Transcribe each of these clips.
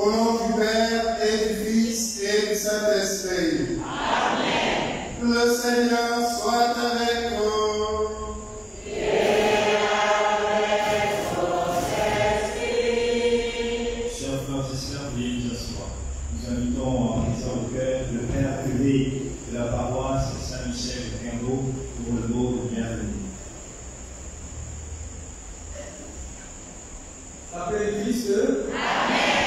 Au nom du Père et du Fils et du Saint-Esprit. Amen. Le Seigneur soit avec vous. Et avec ton esprit. Chers frères et sœurs, veuillez vous asseoir. Nous invitons à priser au cœur le Père curé de la paroisse Saint-Michel de Quimbo pour le mot de bienvenue. Après le Christ. Amen.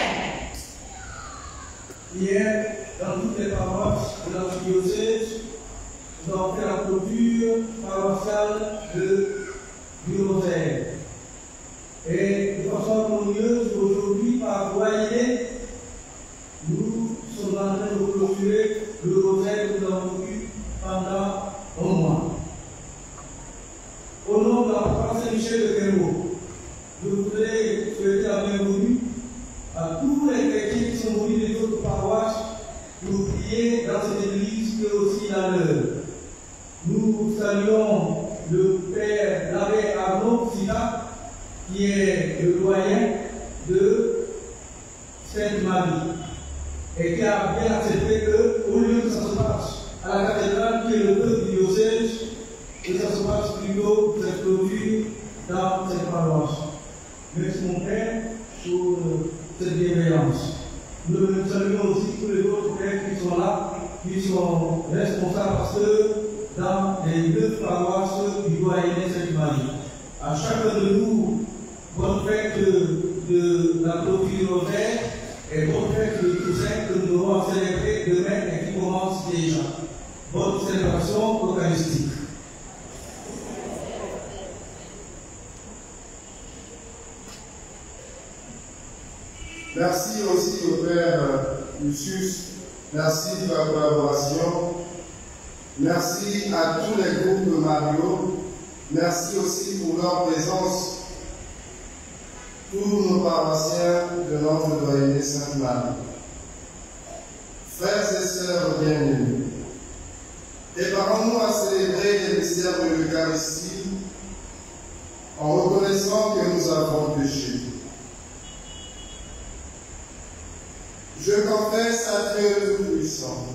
Hier, dans toutes les paroisses de notre diocèse, nous avons fait la clôture paroissiale du Rosaire. Et de façon harmonieuse, aujourd'hui, par doyenné, nous sommes en train de clôturer le Rosaire que nous avons eu pendant un mois. Au nom de la paroisse Saint-Michel de Quimbo, je voudrais souhaiter la bienvenue à tous les chrétiens qui sont venus des autres paroisses pour prier dans cette église et aussi dans l'heure. Nous saluons le Père, l'abbé Arnaud Sina, qui est le doyen de Sainte-Marie, et qui a bien accepté qu'au lieu que ça se passe à la cathédrale, qui est le cœur du diocèse, que ça se passe plutôt cette clôture dans cette paroisse. Merci mon Père pour cette bienveillance. Nous saluons aussi tous les autres pères qui sont là, qui sont responsables parce que dans les 9 paroisses du doyenné Sainte-Marie. À chacun de nous, bonne fête de la clôture du Rosaire et bonne fête de Toussaint que nous aurons célébrer demain et qui commence déjà. Bonne célébration eucharistique. Merci aussi au Père Lucius, merci de la collaboration, merci à tous les groupes de Mario, merci aussi pour leur présence, tous nos paroissiens de notre doyenné Sainte-Marie. Frères et sœurs bien-aimés, préparons-nous à célébrer les mystères de l'Eucharistie en reconnaissant que nous avons péché. Je confesse à Dieu Tout-Puissant.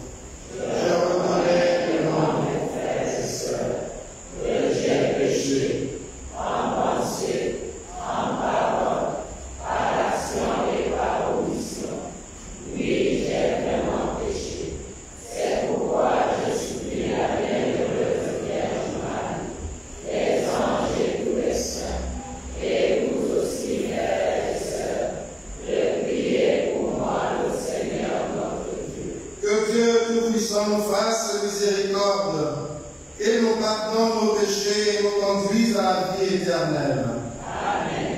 Je reconnais devant mes frères et sœurs que j'ai péché en pensée, en parole, par action et par omission. Oui, j'ai vraiment péché. C'est pourquoi je supplie la bienheureuse Vierge Marie, les anges et tous les saints, et vous aussi, frères et sœurs, de prier pour moi, le Seigneur notre Dieu. Que Dieu Tout-Puissant nous fasse miséricorde et nous pardonne nos péchés et nous conduise à la vie éternelle. Amen.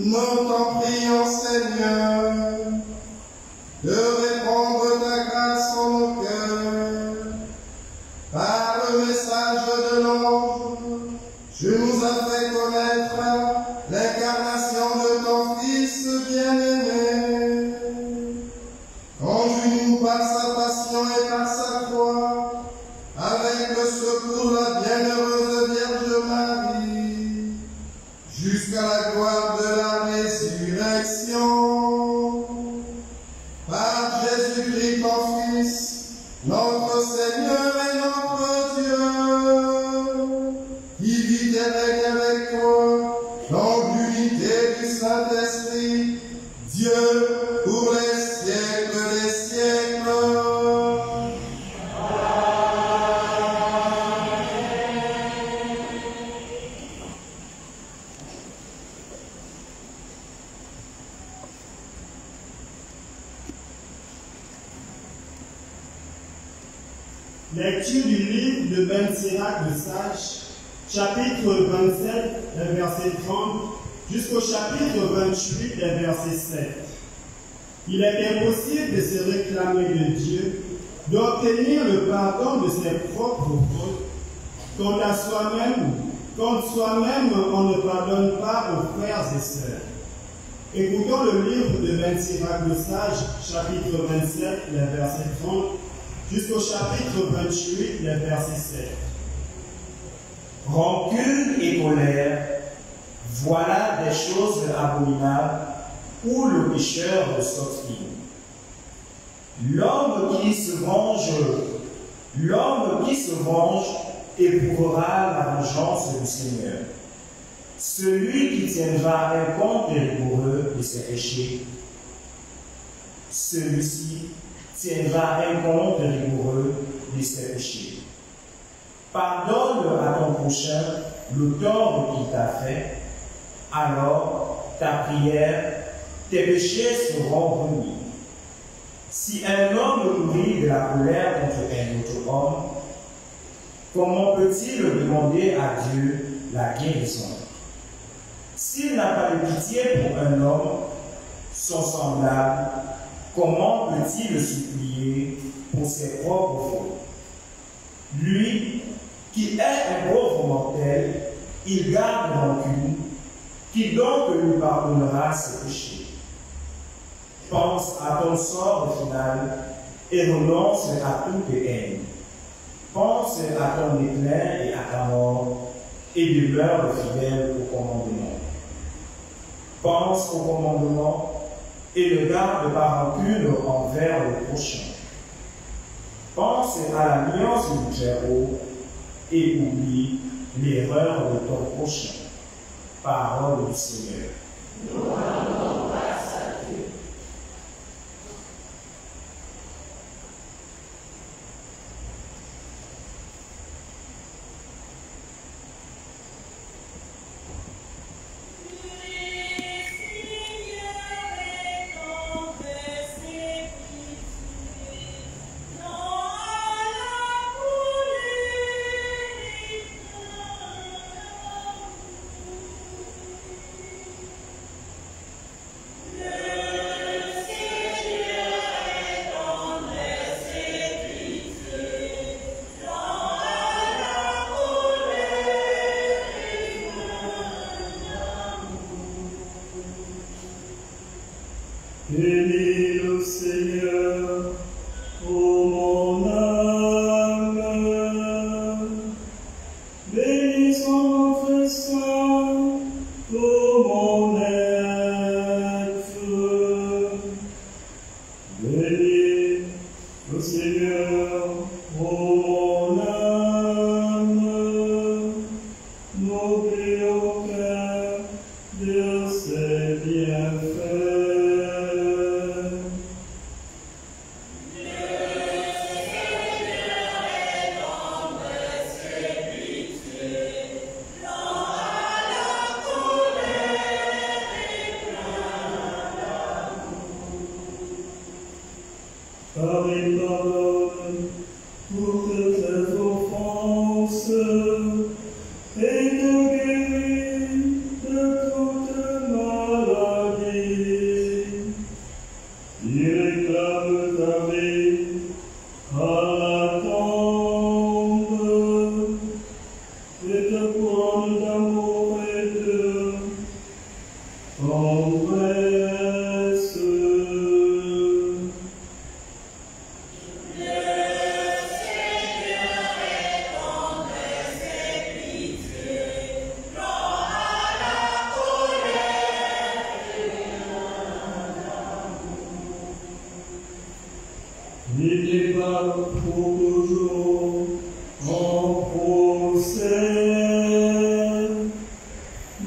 Nous t'en prions, Seigneur, de répandre ta grâce en nos cœurs. Par le message de l'ange, tu nous as fait connaître l'incarnation de ton Fils bien-aimé. Conduis-nous par sa passion et par sa croix, avec le secours de la bienheureuse Vierge Marie, jusqu'à la gloire de la résurrection. Par Jésus-Christ, ton Fils, notre Seigneur et notre Dieu, qui vit et règne avec toi, dans l'unité du Saint-Esprit, Dieu pour les siècles des siècles. Lecture du livre de Ben Sirach le Sage, chapitre 27, les versets 30, jusqu'au chapitre 28, les versets 7. Il est impossible de se réclamer de Dieu, d'obtenir le pardon de ses propres fautes, quand soi-même on ne pardonne pas aux frères et sœurs. Écoutons le livre de Ben Sirach le Sage, chapitre 27, les versets 30, jusqu'au chapitre 28, les versets 7. Rancune et colère, voilà des choses abominables où le pécheur s'obstine. L'homme qui se venge éprouvera la vengeance du Seigneur. Celui qui tiendra un compte rigoureux de ses péchés, celui-ci tiendra un compte rigoureux de ses péchés. Pardonne à ton prochain le tort qu'il t'a fait, alors ta prière, tes péchés seront remis. Si un homme nourrit de la colère contre un autre homme, comment peut-il demander à Dieu la guérison? S'il n'a pas de pitié pour un homme, son semblable, comment peut-il supplier pour ses propres fautes? Lui, qui est un pauvre mortel, il garde rancune, qui donc lui pardonnera ses péchés? Pense à ton sort final et renonce à toute haine. Pense à ton déclin et à ta mort, et demeure fidèle au commandement. Pense au commandement et ne garde pas rancune envers le prochain. Pense à la nuance du Très-Haut et oublie l'erreur de ton prochain. Parole du Seigneur. Nous rendons grâce à Dieu. Bénis le Seigneur, ô mon âme, bénis son Frère Saint, ô mon être. Bénis le Seigneur, ô mon âme, n'oublie aucun de ses bienfaits. couronne d'amour et de tendresse. N'était pas pour toujours en procès,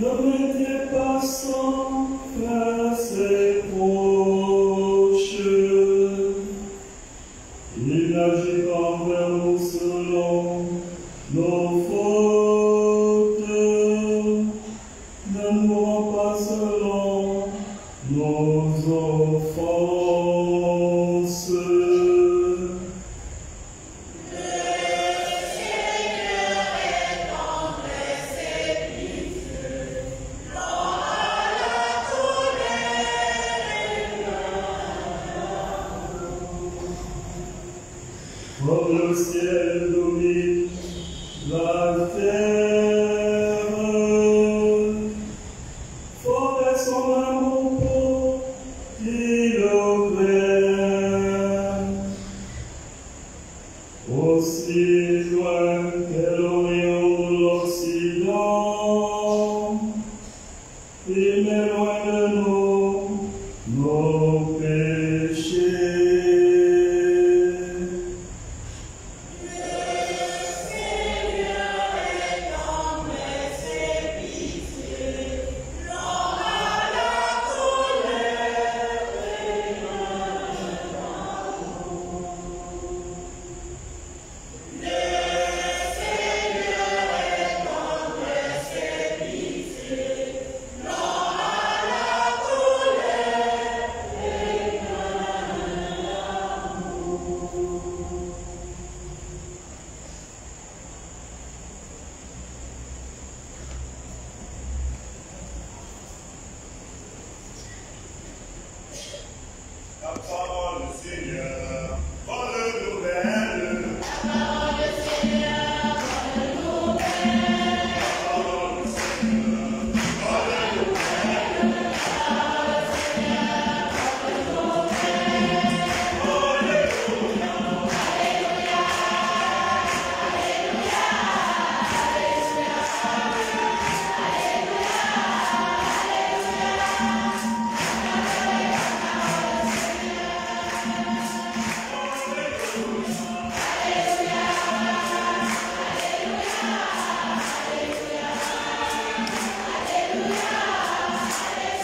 ne mettez pas sans faire ses proches. Il n'agit pas envers nous selon nos fautes, ne nous rend pas selon nos offenses. Comme le ciel domine la terre, fort est son amour pour qui le verra. Aussi loin qu'est l'Orient de l'Occident, il m'éloigne de nous nos péchés. La parole du Seigneur, bonne nouvelle. La parole du Seigneur, bonne nouvelle. La parole du Seigneur, bonne nouvelle. La parole du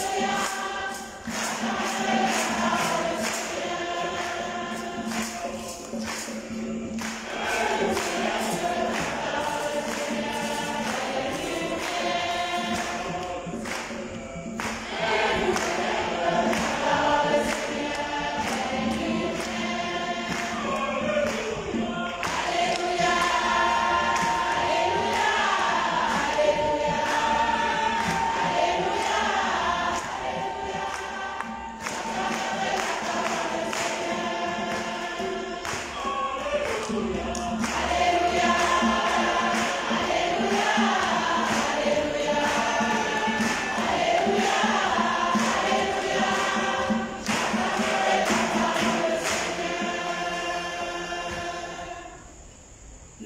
Seigneur, bonne nouvelle. Alléluia, alléluia, alléluia,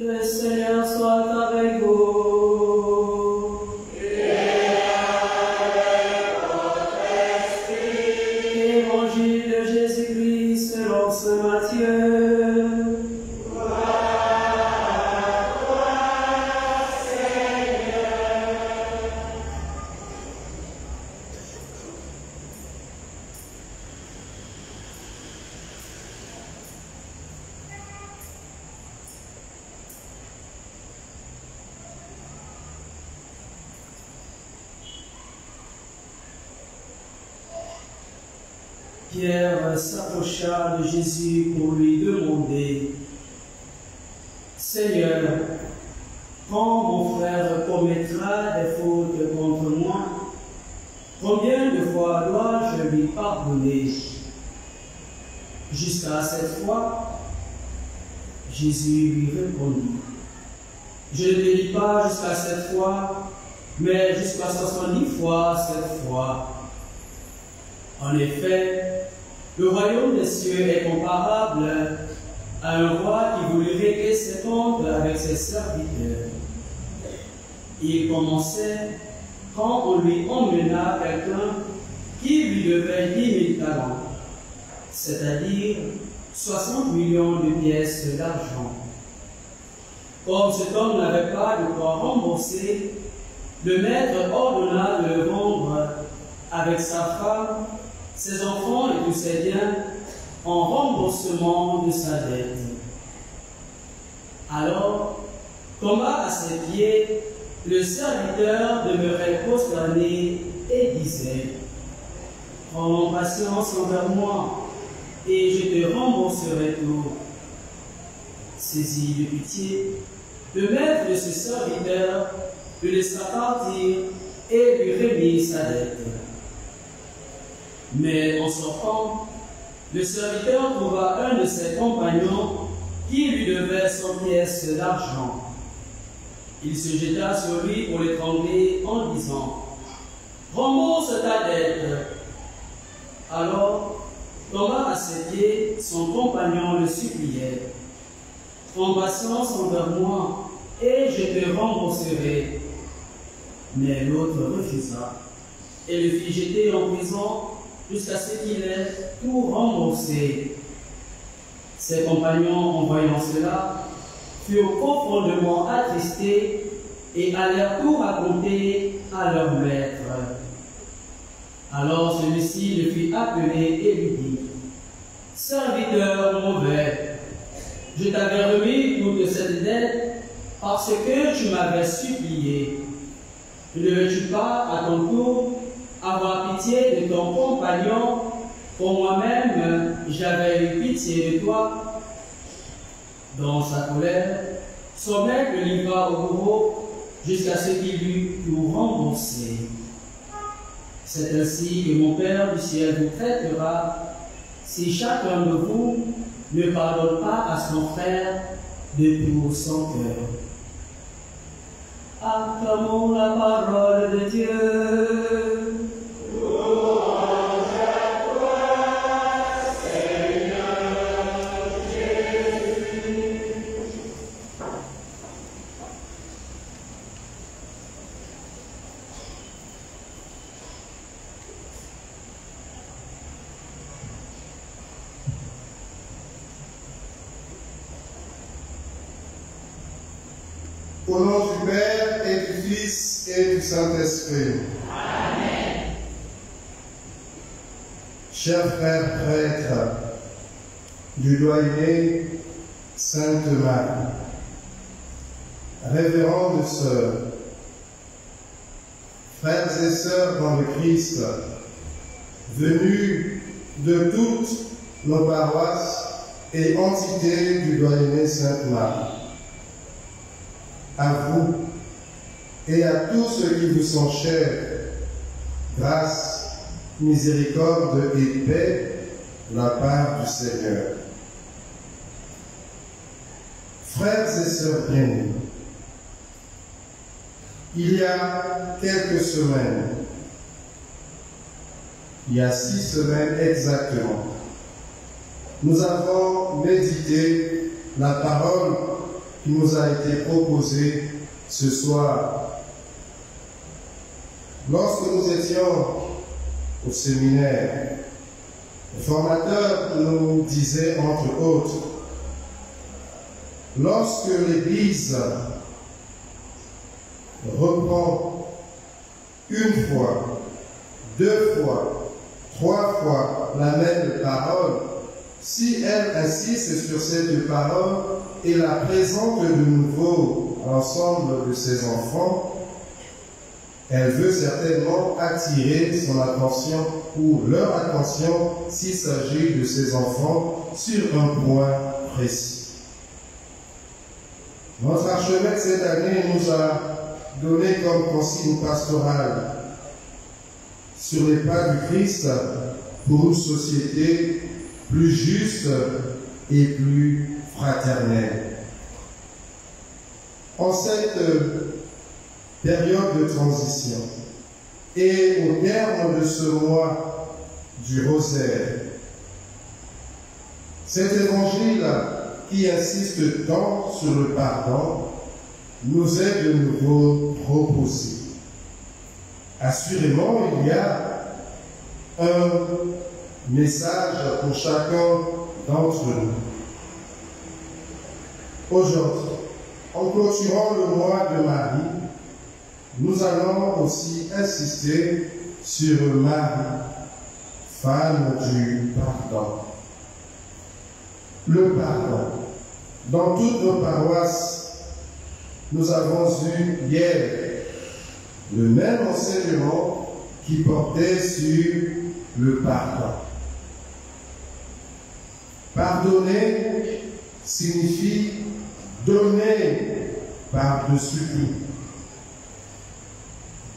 Le Seigneur soit avec vous. Et avec votre esprit. Évangile de Jésus-Christ selon saint Matthieu. Pierre s'approcha de Jésus pour lui demander: Seigneur, quand mon frère commettra des fautes contre moi, combien de fois dois-je lui pardonner? Jusqu'à 7 fois? Jésus lui répondit: Je ne bénis pas jusqu'à 7 fois, mais jusqu'à 70 fois 7 fois. En effet, le royaume des cieux est comparable à un roi qui voulut régler ses comptes avec ses serviteurs. Il commençait quand on lui emmena quelqu'un qui lui devait 10 000 talents, c'est-à-dire 60 millions de pièces d'argent. Comme cet homme n'avait pas de quoi rembourser, le maître ordonna de le vendre avec sa femme, ses enfants et tous ses biens en remboursement de sa dette. Alors, tombant à ses pieds, le serviteur demeurait prosterné et disait: prends patience envers moi, et je te rembourserai tout. Saisi de pitié, le maître de ce serviteur le laissa partir et lui remit sa dette. Mais en sortant, le serviteur trouva un de ses compagnons qui lui devait 100 pièces d'argent. Il se jeta sur lui pour l'étrangler en disant: rembourse ta dette. Alors, tombant à ses pieds, son compagnon le suppliait: prends patience envers moi, et je te rembourserai. Mais l'autre refusa, et le fit jeter en prison jusqu'à ce qu'il ait tout remboursé. Ses compagnons, en voyant cela, furent profondément attristés et allèrent tout raconter à leur maître. Alors celui-ci le fit appeler et lui dit: serviteur mauvais, je t'avais remis toute cette dette parce que tu m'avais supplié. Ne veux-tu pas, à ton tour, avoir pitié de ton compagnon, pour moi-même j'avais eu pitié de toi? Dans sa colère, son maître le livra au bourreau jusqu'à ce qu'il eût tout remboursé. C'est ainsi que mon Père du ciel vous traitera si chacun de vous ne pardonne pas à son frère de tout son cœur. Acclamons la parole de Dieu. Louange à toi, Seigneur Jésus. Au nom du Père et du Fils et du Saint-Esprit. Amen. Chers frères prêtres du doyenné Sainte Marie, révérendes sœurs, frères et sœurs dans le Christ, venus de toutes nos paroisses et entités du doyenné Sainte Marie, à vous et à tous ceux qui vous sont chers, grâce, miséricorde et paix de la part du Seigneur. Frères et sœurs bien-aimés, il y a quelques semaines, il y a 6 semaines exactement, nous avons médité la parole qui nous a été proposée ce soir. Lorsque nous étions au séminaire, le formateur nous disait entre autres: lorsque l'Église reprend une fois, 2 fois, 3 fois la même parole, si elle insiste sur cette parole et la présente de nouveau à l'ensemble de ses enfants, elle veut certainement attirer son attention ou leur attention s'il s'agit de ses enfants sur un point précis. Notre archevêque cette année nous a donné comme consigne pastorale sur les pas du Christ pour une société plus juste et plus fraternelle. En cette période de transition et au terme de ce mois du rosaire, cet évangile qui insiste tant sur le pardon nous est de nouveau proposé. Assurément, il y a un message pour chacun d'entre nous. Aujourd'hui, en clôturant le mois de Marie, nous allons aussi insister sur Marie, femme du pardon. Le pardon. Dans toutes nos paroisses, nous avons eu hier le même enseignement qui portait sur le pardon. Pardonner signifie donner par-dessus tout.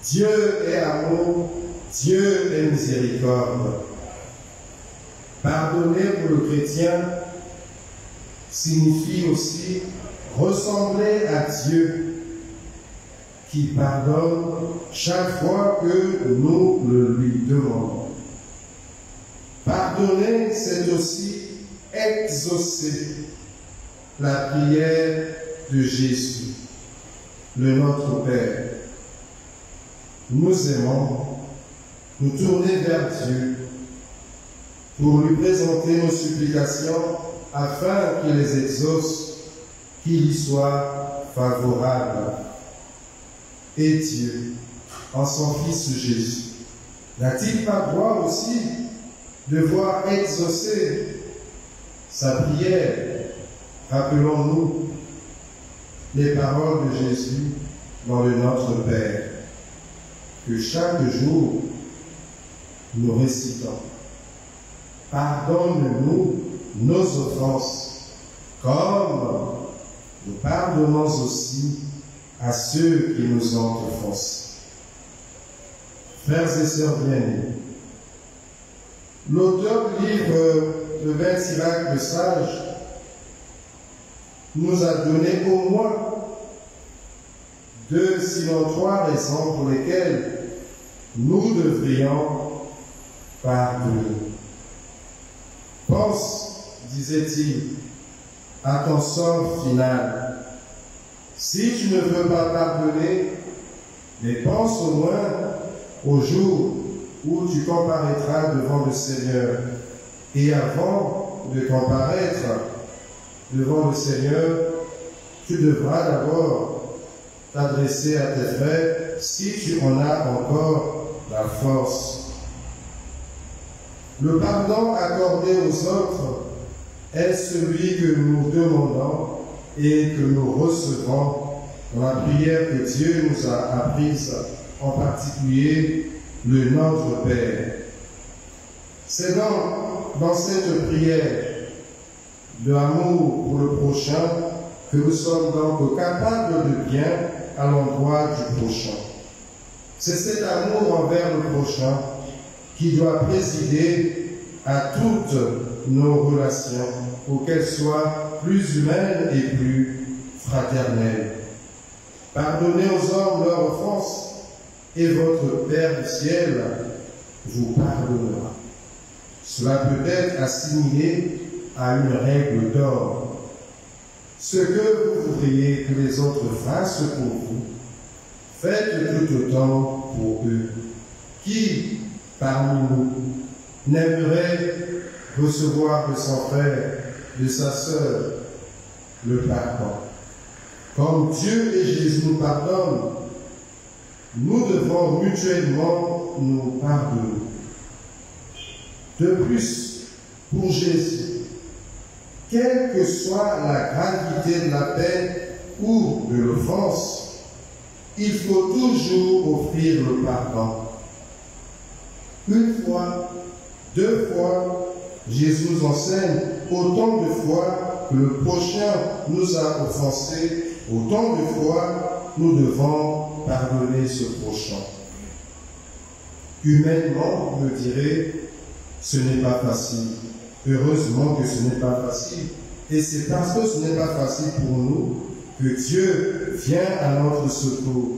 Dieu est amour, Dieu est miséricorde. Pardonner pour le chrétien signifie aussi ressembler à Dieu qui pardonne chaque fois que nous le lui demandons. Pardonner, c'est aussi exaucer la prière de Jésus, le Notre Père. Nous aimons nous tourner vers Dieu pour lui présenter nos supplications afin qu'il les exauce, qu'il y soit favorable. Et Dieu, en son Fils Jésus, n'a-t-il pas droit aussi de voir exaucer sa prière? Rappelons-nous les paroles de Jésus dans le Notre Père, que chaque jour nous récitons. Pardonne-nous nos offenses, comme nous pardonnons aussi à ceux qui nous ont offensés. Frères et sœurs bien-aimés, l'auteur du livre de 20 miracles sages nous a donné au moins 2, sinon 3 raisons pour lesquelles nous devrions pardonner. Pense, disait-il, à ton sort final. Si tu ne veux pas pardonner, mais pense au moins au jour où tu comparaîtras devant le Seigneur. Et avant de comparaître devant le Seigneur, tu devras d'abord t'adresser à tes frères si tu en as encore la force. Le pardon accordé aux autres est celui que nous demandons et que nous recevons dans la prière que Dieu nous a apprise, en particulier le Notre Père. C'est dans cette prière de l'amour pour le prochain que nous sommes donc capables de bien à l'endroit du prochain. C'est cet amour envers le prochain qui doit présider à toutes nos relations, pour qu'elles soient plus humaines et plus fraternelles. Pardonnez aux hommes leurs offenses, et votre Père du ciel vous pardonnera. Cela peut être assimilé à une règle d'or. Ce que vous voudriez que les autres fassent pour vous, faites tout autant pour eux. Qui, parmi nous, n'aimerait recevoir de son frère, de sa sœur, le pardon? Comme Dieu et Jésus nous pardonnent, nous devons mutuellement nous pardonner. De plus, pour Jésus, quelle que soit la gravité de la peine ou de l'offense, il faut toujours offrir le pardon. Une fois, 2 fois, Jésus nous enseigne autant de fois que le prochain nous a offensés, autant de fois nous devons pardonner ce prochain. Humainement, vous me direz, ce n'est pas facile. Heureusement que ce n'est pas facile. Et c'est parce que ce n'est pas facile pour nous que Dieu vienne à notre secours,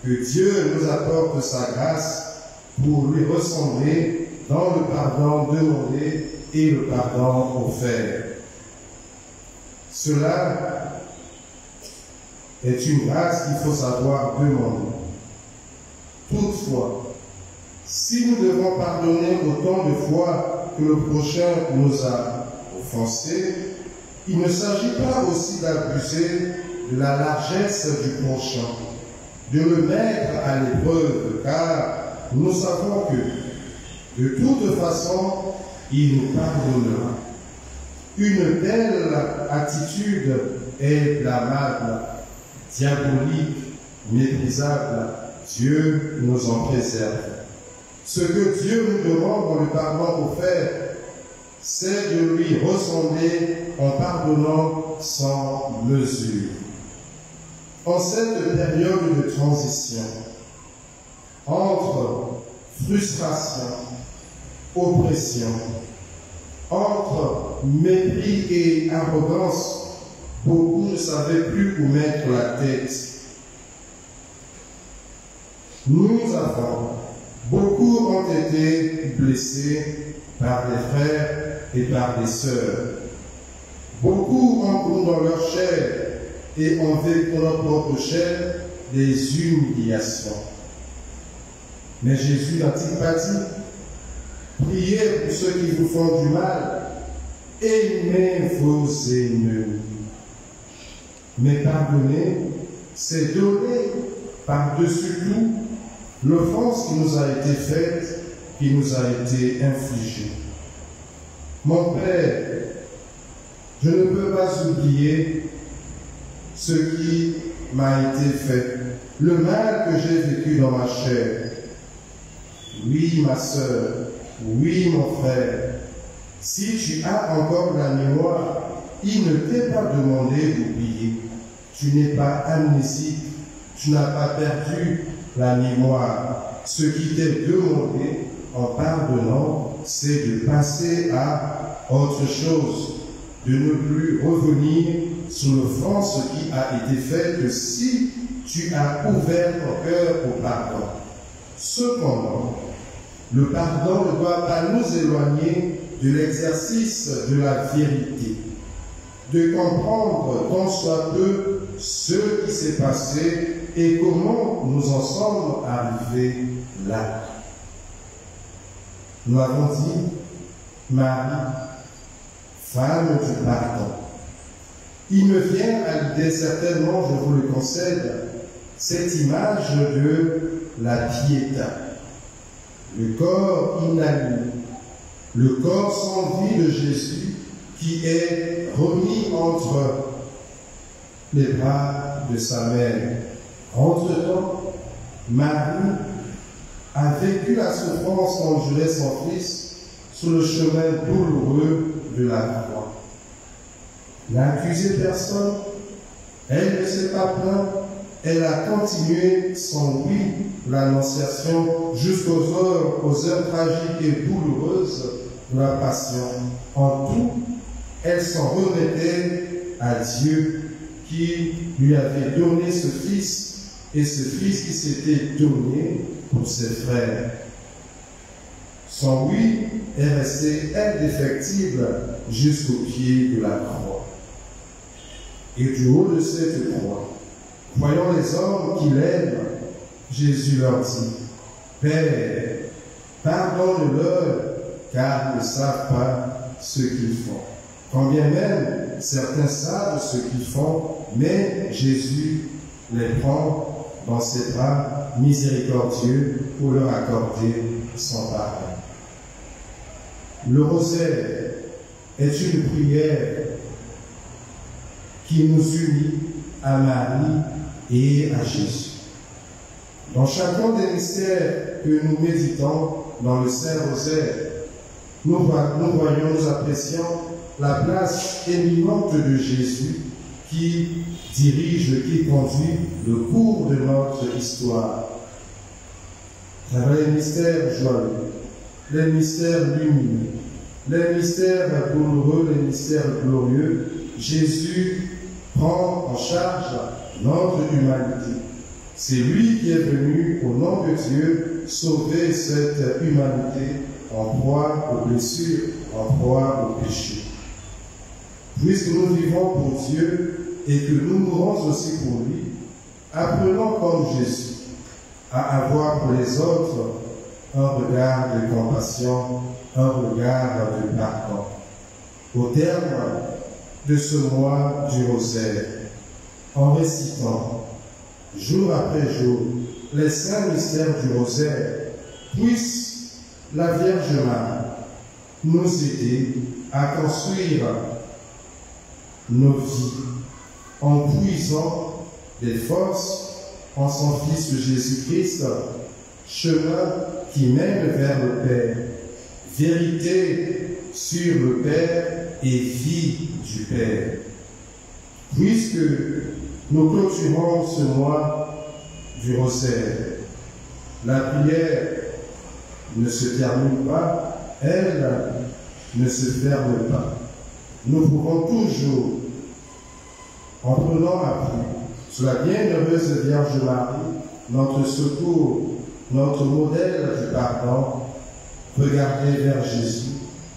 que Dieu nous apporte sa grâce pour lui ressembler dans le pardon demandé et le pardon offert. Cela est une grâce qu'il faut savoir demander. Toutefois, si nous devons pardonner autant de fois que le prochain nous a offensés, il ne s'agit pas aussi d'abuser de la largesse du prochain, de le mettre à l'épreuve, car nous savons que, de toute façon, il nous pardonnera. Une telle attitude est blâmable, diabolique, méprisable. Dieu nous en préserve. Ce que Dieu nous demande dans le pardon offert, c'est de lui ressembler en pardonnant sans mesure. En cette période de transition, entre frustration, oppression, entre mépris et arrogance, beaucoup ne savaient plus où mettre la tête. Beaucoup ont été blessés par des frères et par des sœurs. Beaucoup ont dans leur chair et ont vécu dans leur propre chair des humiliations. Mais Jésus n'a-t-il pas dit: priez pour ceux qui vous font du mal, aimez vos ennemis. Mais pardonner, c'est donner par-dessus tout l'offense qui nous a été faite, qui nous a été infligée. Mon Père, je ne peux pas oublier ce qui m'a été fait, le mal que j'ai vécu dans ma chair. Oui, ma sœur, oui, mon frère, si tu as encore la mémoire, il ne t'est pas demandé d'oublier. Tu n'es pas amnésique, tu n'as pas perdu la mémoire. Ce qui t'est demandé en pardonnant, c'est de passer à autre chose, de ne plus revenir sur l'offense qui a été faite si tu as ouvert ton cœur au pardon. Cependant, le pardon ne doit pas nous éloigner de l'exercice de la vérité, de comprendre tant soit peu ce qui s'est passé et comment nous en sommes arrivés là. Nous avons dit, Marie, femme du pardon. Il me vient à l'idée, certainement, je vous le concède, cette image de la Pietà, le corps inanimé, le corps sans vie de Jésus qui est remis entre les bras de sa mère. Entre-temps, Marie a vécu la souffrance qu'endurait son fils sur le chemin douloureux de la croix. N'a accusé personne, elle ne s'est pas plainte, elle a continué son oui, l'annonciation, jusqu'aux heures tragiques et douloureuses de la passion. En tout, elle s'en remettait à Dieu qui lui avait donné ce fils, et ce fils qui s'était donné pour ses frères. Son oui est resté indéfectible jusqu'au pied de la croix. Et du haut de cette croix, voyant les hommes qu'il aime, Jésus leur dit: Père, pardonne-leur, car ils ne savent pas ce qu'ils font. Quand bien même certains savent ce qu'ils font, mais Jésus les prend dans ses bras miséricordieux pour leur accorder son pardon. Le rosaire est une prière qui nous unit à Marie et à Jésus. Dans chacun des mystères que nous méditons dans le Saint-Rosaire, nous voyons, nous apprécions la place éminente de Jésus qui dirige, qui conduit le cours de notre histoire. À travers les mystères joyeux, les mystères lumineux, les mystères douloureux, les mystères glorieux, Jésus prend en charge notre humanité. C'est lui qui est venu, au nom de Dieu, sauver cette humanité en proie aux blessures, en proie au péché. Puisque nous vivons pour Dieu et que nous mourons aussi pour lui, apprenons comme Jésus à avoir pour les autres un regard de compassion, un regard de pardon. Au terme de ce mois du rosaire, en récitant jour après jour les saints mystères du rosaire, puisse la Vierge Marie nous aider à construire nos vies en puisant des forces en son Fils Jésus-Christ, chemin qui mène vers le Père, vérité sur le Père et vie du Père. Puisque nous clôturons ce mois du rosaire, la prière ne se termine pas, elle ne se ferme pas. Nous pouvons toujours, en prenant appui sur la bienheureuse Vierge Marie, notre secours, notre modèle du pardon, regarder vers Jésus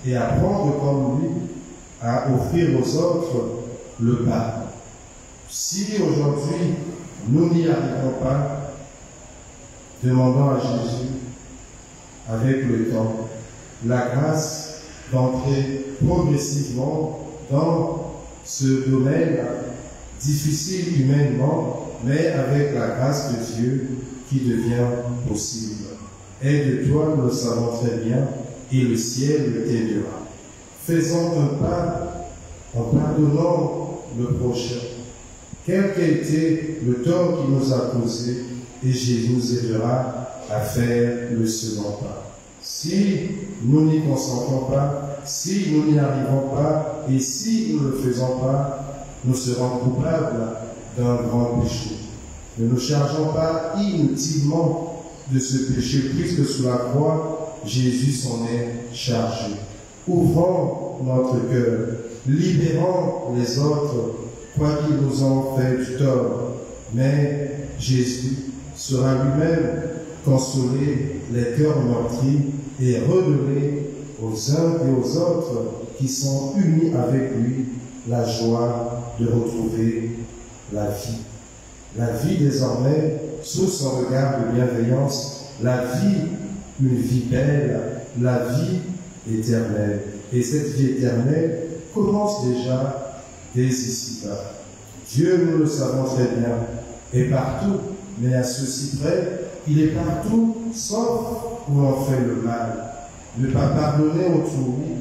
et apprendre comme lui à offrir aux autres le pardon. Si aujourd'hui nous n'y arrivons pas, demandons à Jésus, avec le temps, la grâce d'entrer progressivement dans ce domaine difficile humainement, mais avec la grâce de Dieu qui devient possible. Aide-toi, nous le savons très bien, et le ciel t'aidera. Faisons un pas en pardonnant le prochain, quel qu'ait été le tort qu'il nous a causé, et Jésus nous aidera à faire le second pas. Si nous n'y consentons pas, si nous n'y arrivons pas, et si nous ne le faisons pas, nous serons coupables d'un grand péché. Ne nous chargeons pas inutilement de ce péché, puisque sous la croix, Jésus s'en est chargé. Ouvrons notre cœur, libérons les autres, quoi qu'ils nous ont fait du tort. Mais Jésus sera lui-même consoler les cœurs meurtris et redonner aux uns et aux autres qui sont unis avec lui la joie de retrouver la vie. La vie désormais sous son regard de bienveillance, la vie, une vie belle, la vie éternelle. Et cette vie éternelle commence déjà dès ici-bas. Dieu, nous le savons très bien, est partout, mais à ceci près, il est partout, sauf où l'on fait le mal. Ne pas pardonner autrui,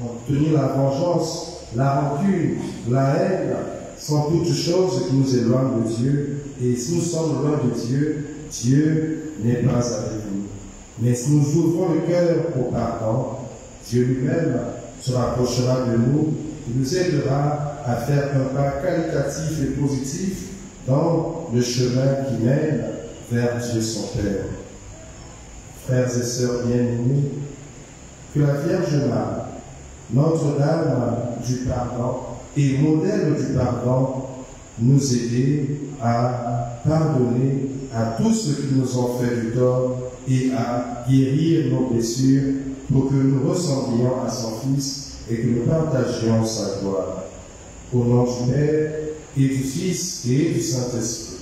obtenir la vengeance, la rancune, la haine, sont toutes choses qui nous éloignent de Dieu. Et si nous sommes loin de Dieu, Dieu n'est pas avec nous. Mais si nous ouvrons le cœur au pardon, Dieu lui-même se rapprochera de nous et nous aidera à faire un pas qualitatif et positif dans le chemin qui mène vers Dieu son Père. Frères et sœurs bien-aimés, que la Vierge Marie, Notre-Dame du pardon et modèle du pardon, nous aide à pardonner à tous ceux qui nous ont fait du tort et à guérir nos blessures pour que nous ressemblions à son Fils et que nous partagions sa gloire. Au nom du Père et du Fils et du Saint-Esprit.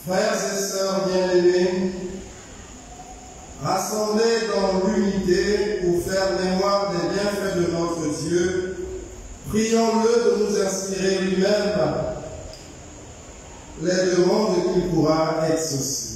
Frères et sœurs bien-aimés, rassemblés dans l'unité pour faire mémoire des bienfaits de notre Dieu, prions-le de nous inspirer lui-même les demandes qu'il pourra exaucer.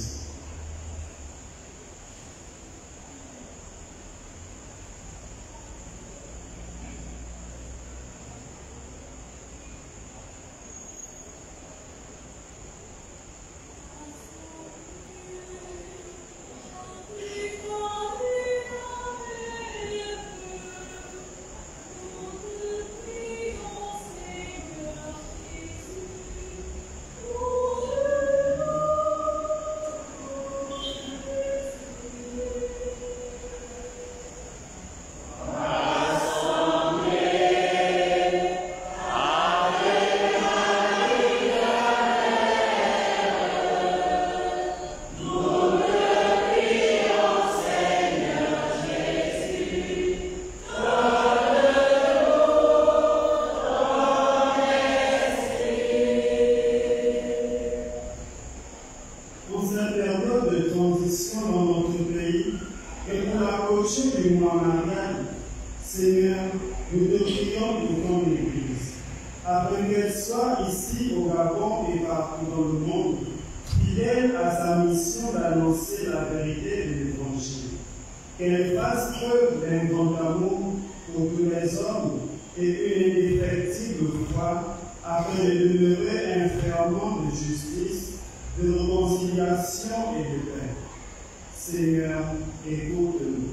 Qu'elle fasse preuve d'un grand amour pour tous les hommes et une indéfectible foi, afin de demeurer un ferment de justice, de réconciliation et de paix. Seigneur, écoute-nous.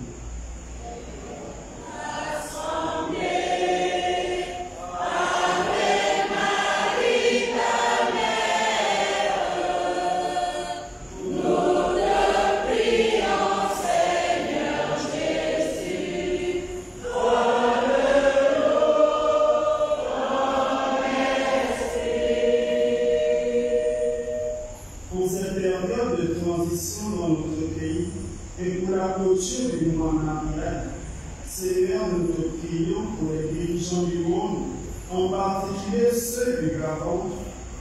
Seigneur, nous te prions pour les dirigeants du monde, en particulier ceux du Gabon,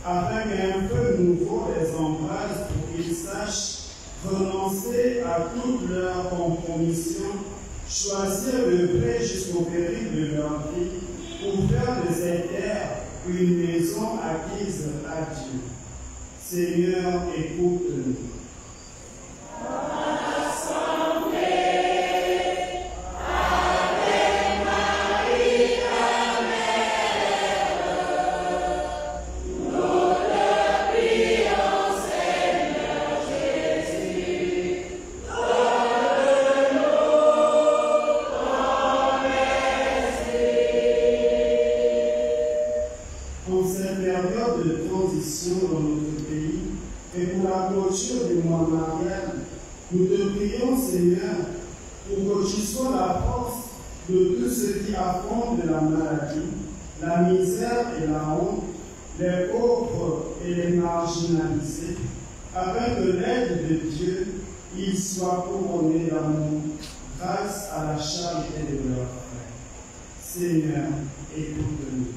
afin qu'un feu nouveau les embrase pour qu'ils sachent renoncer à toute leur compromission, choisir le vrai jusqu'au péril de leur vie, pour faire de cette terre une maison acquise à Dieu. Seigneur, écoute-nous. Dans notre pays et pour la clôture du mois marial, nous te prions, Seigneur, pour que tu sois la force de tous ceux qui affrontent la maladie, la misère et la honte, les pauvres et les marginalisés, afin que l'aide de Dieu, ils soient couronnés d'amour grâce à la charité de leurs frères. Seigneur, écoute-nous.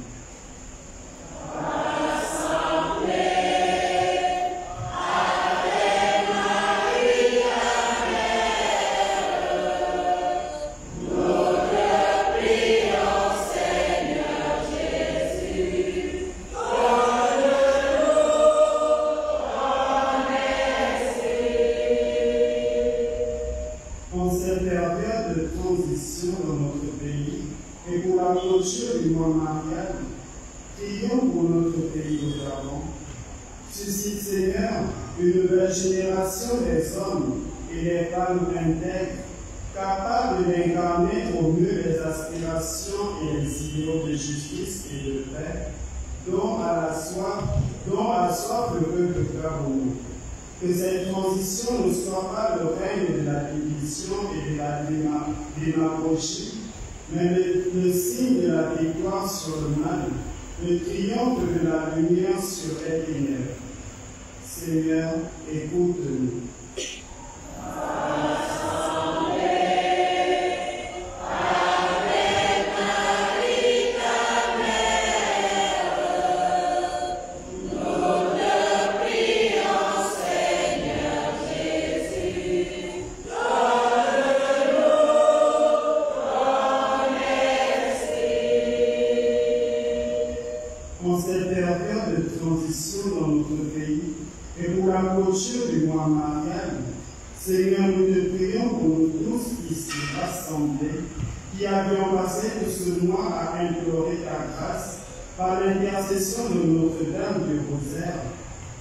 Dans notre pays et pour la clôture du mois marial, prions pour notre pays au Gabon. Suscite, Seigneur, une nouvelle génération des hommes et des femmes intègres, capables d'incarner au mieux les aspirations et les idéaux de justice et de paix, dont a soif le peuple gabonais. Que cette transition ne soit pas le règne de la division et de la démagogie, mais le signe de la victoire sur le mal, le triomphe de la lumière sur les ténèbres. Seigneur, écoute-nous. Nous te prions, Seigneur. qui avions passé tout ce mois à implorer ta grâce par l'intercession de Notre-Dame du Rosaire,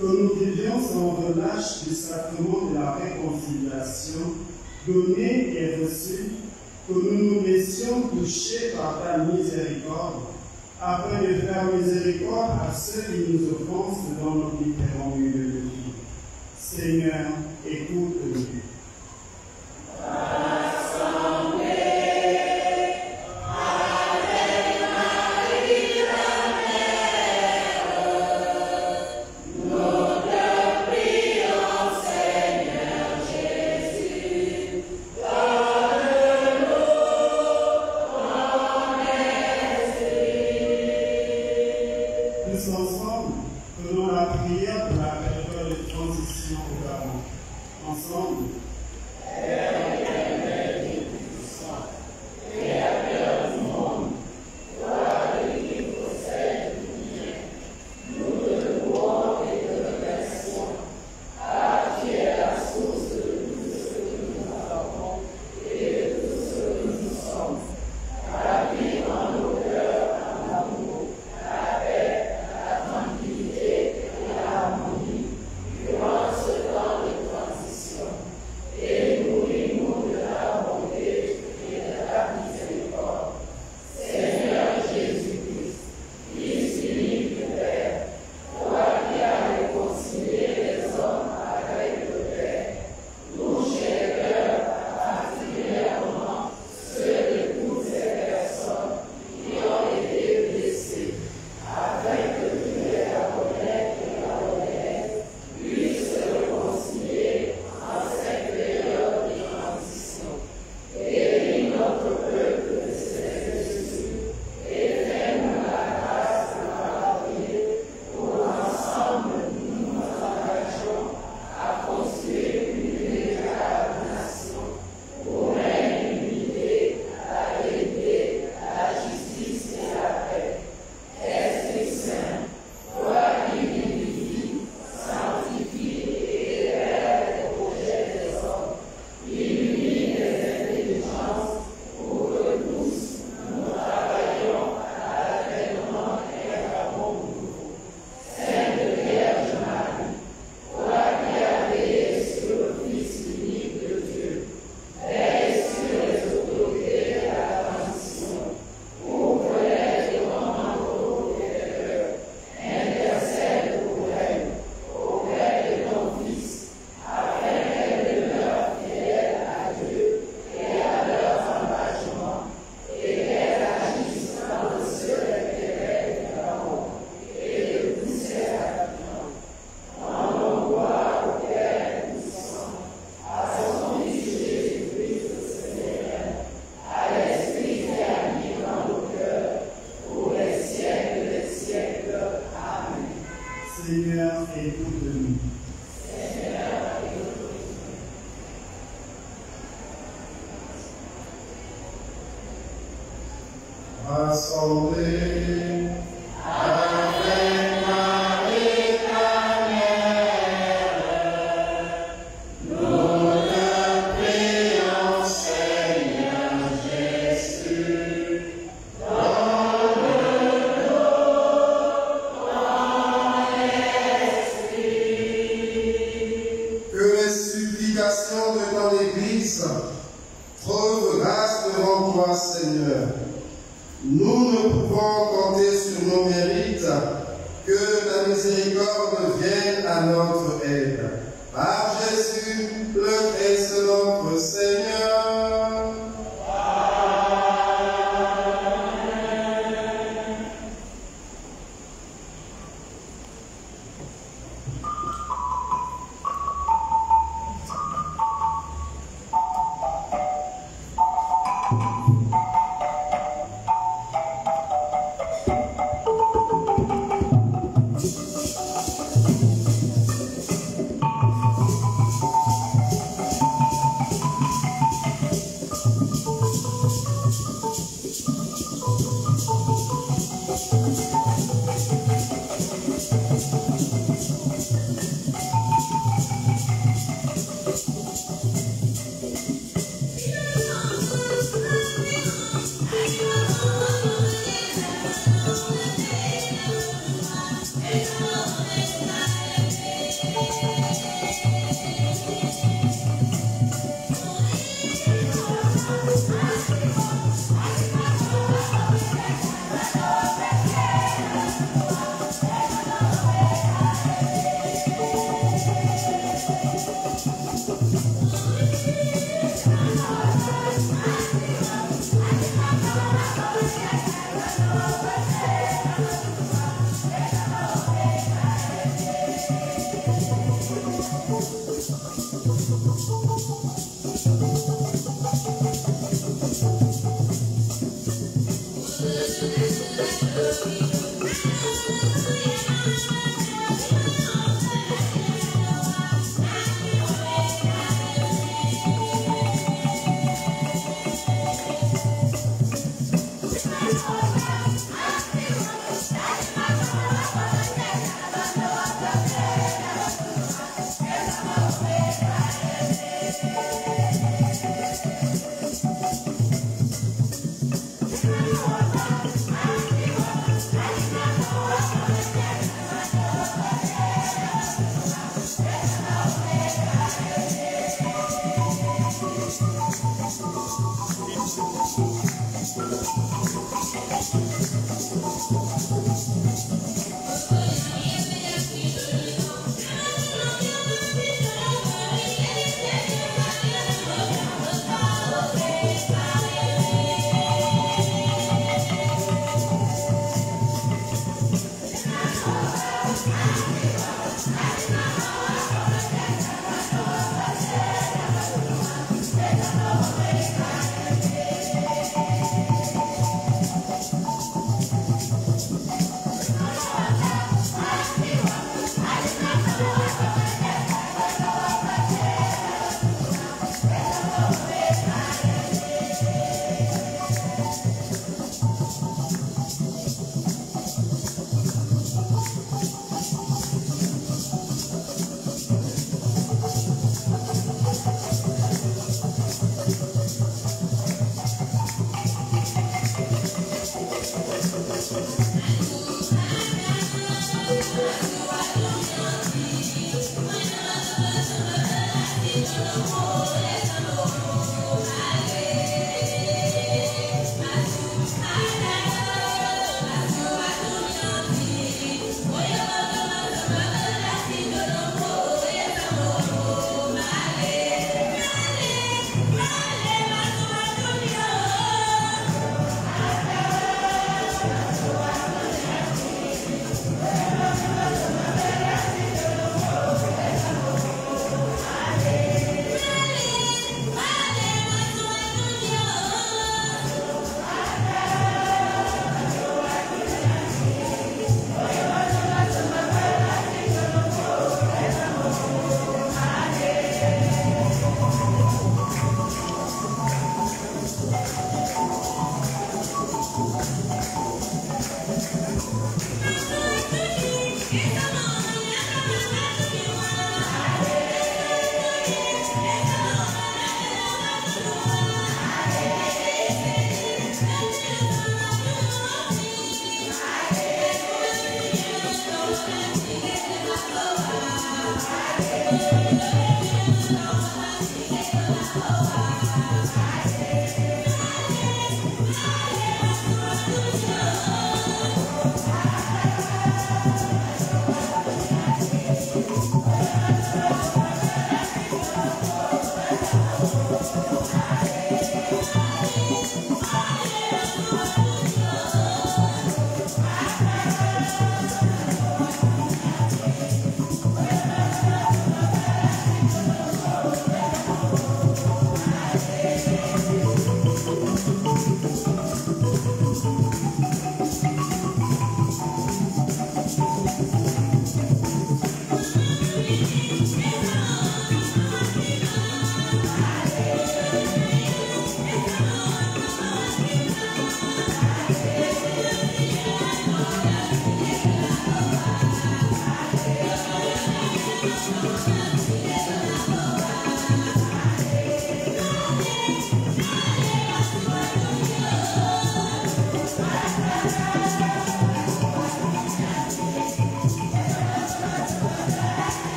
que nous vivions sans relâche du sacrement de la réconciliation, donné et reçu, que nous nous laissions toucher par ta miséricorde, afin de faire miséricorde à ceux qui nous offensent dans nos différents milieux de vie. Seigneur, écoute-nous.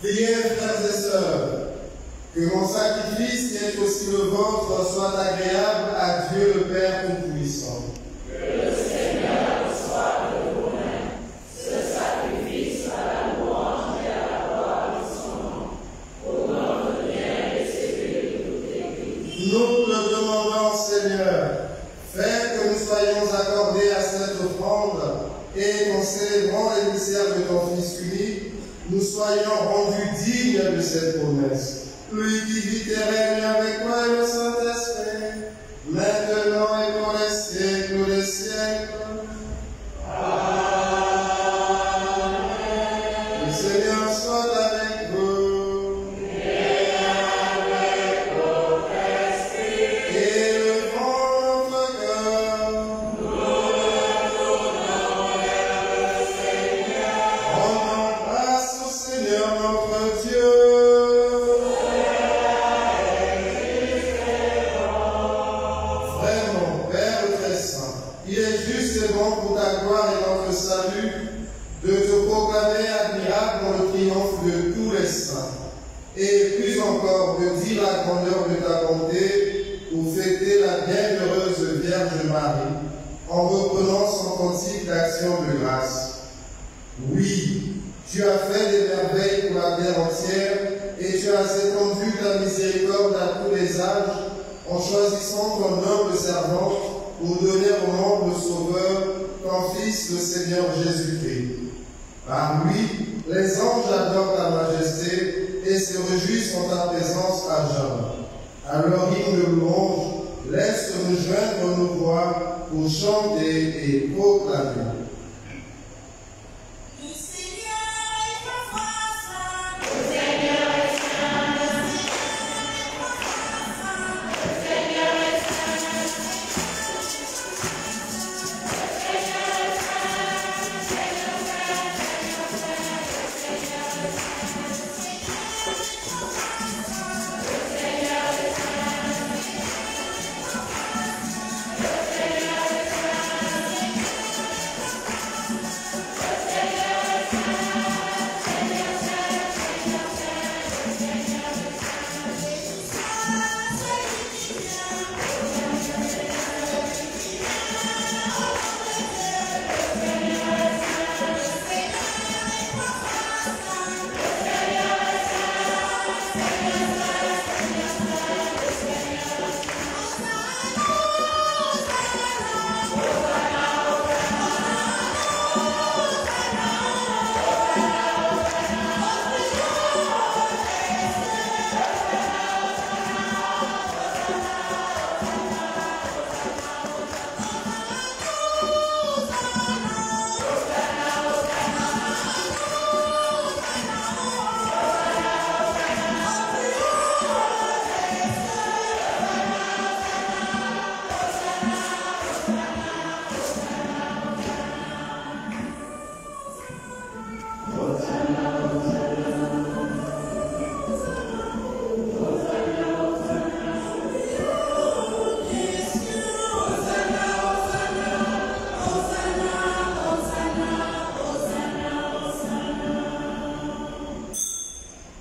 Priez, frères et sœurs, que mon sacrifice, qui est aussi le vôtre, soit agréable à Dieu le Père Tout-Puissant. Que le Seigneur reçoive de vous-même ce sacrifice à la louange et à la gloire de son nom, au nom de bien et celui de toute l'Église. Nous le demandons, Seigneur, fais que nous soyons accordés à cette offrande et qu'en célébrant les mystères de ton Fils unique, nous soyons rendus dignes de cette promesse. Lui qui vit et règne avec toi et le Saint-Esprit, maintenant et pour les siècles des siècles. Amen. Le Seigneur soit avec vous. Et avec votre esprit. Élevons notre cœur. Nous le tournons vers le Seigneur. Rendons grâce au Seigneur notre Dieu. Vraiment, Père très saint, il est juste et bon pour ta gloire et notre salut de te proclamer admirable dans le triomphe de tous les saints, et plus encore de dire la grandeur de ta bonté pour fêter la bienheureuse Vierge Marie, en reprenant son cantique d'action de grâce. Oui, tu as fait des merveilles pour la terre entière, et tu as étendu ta miséricorde à tous les âges, en choisissant ton noble servante pour donner au monde le Sauveur, ton Fils, le Seigneur Jésus-Christ. Par lui, les anges adorent ta majesté et se réjouissent en ta présence à jamais. Alors, hymne de louange, laisse-nous joindre nos voix pour chanter et proclamer.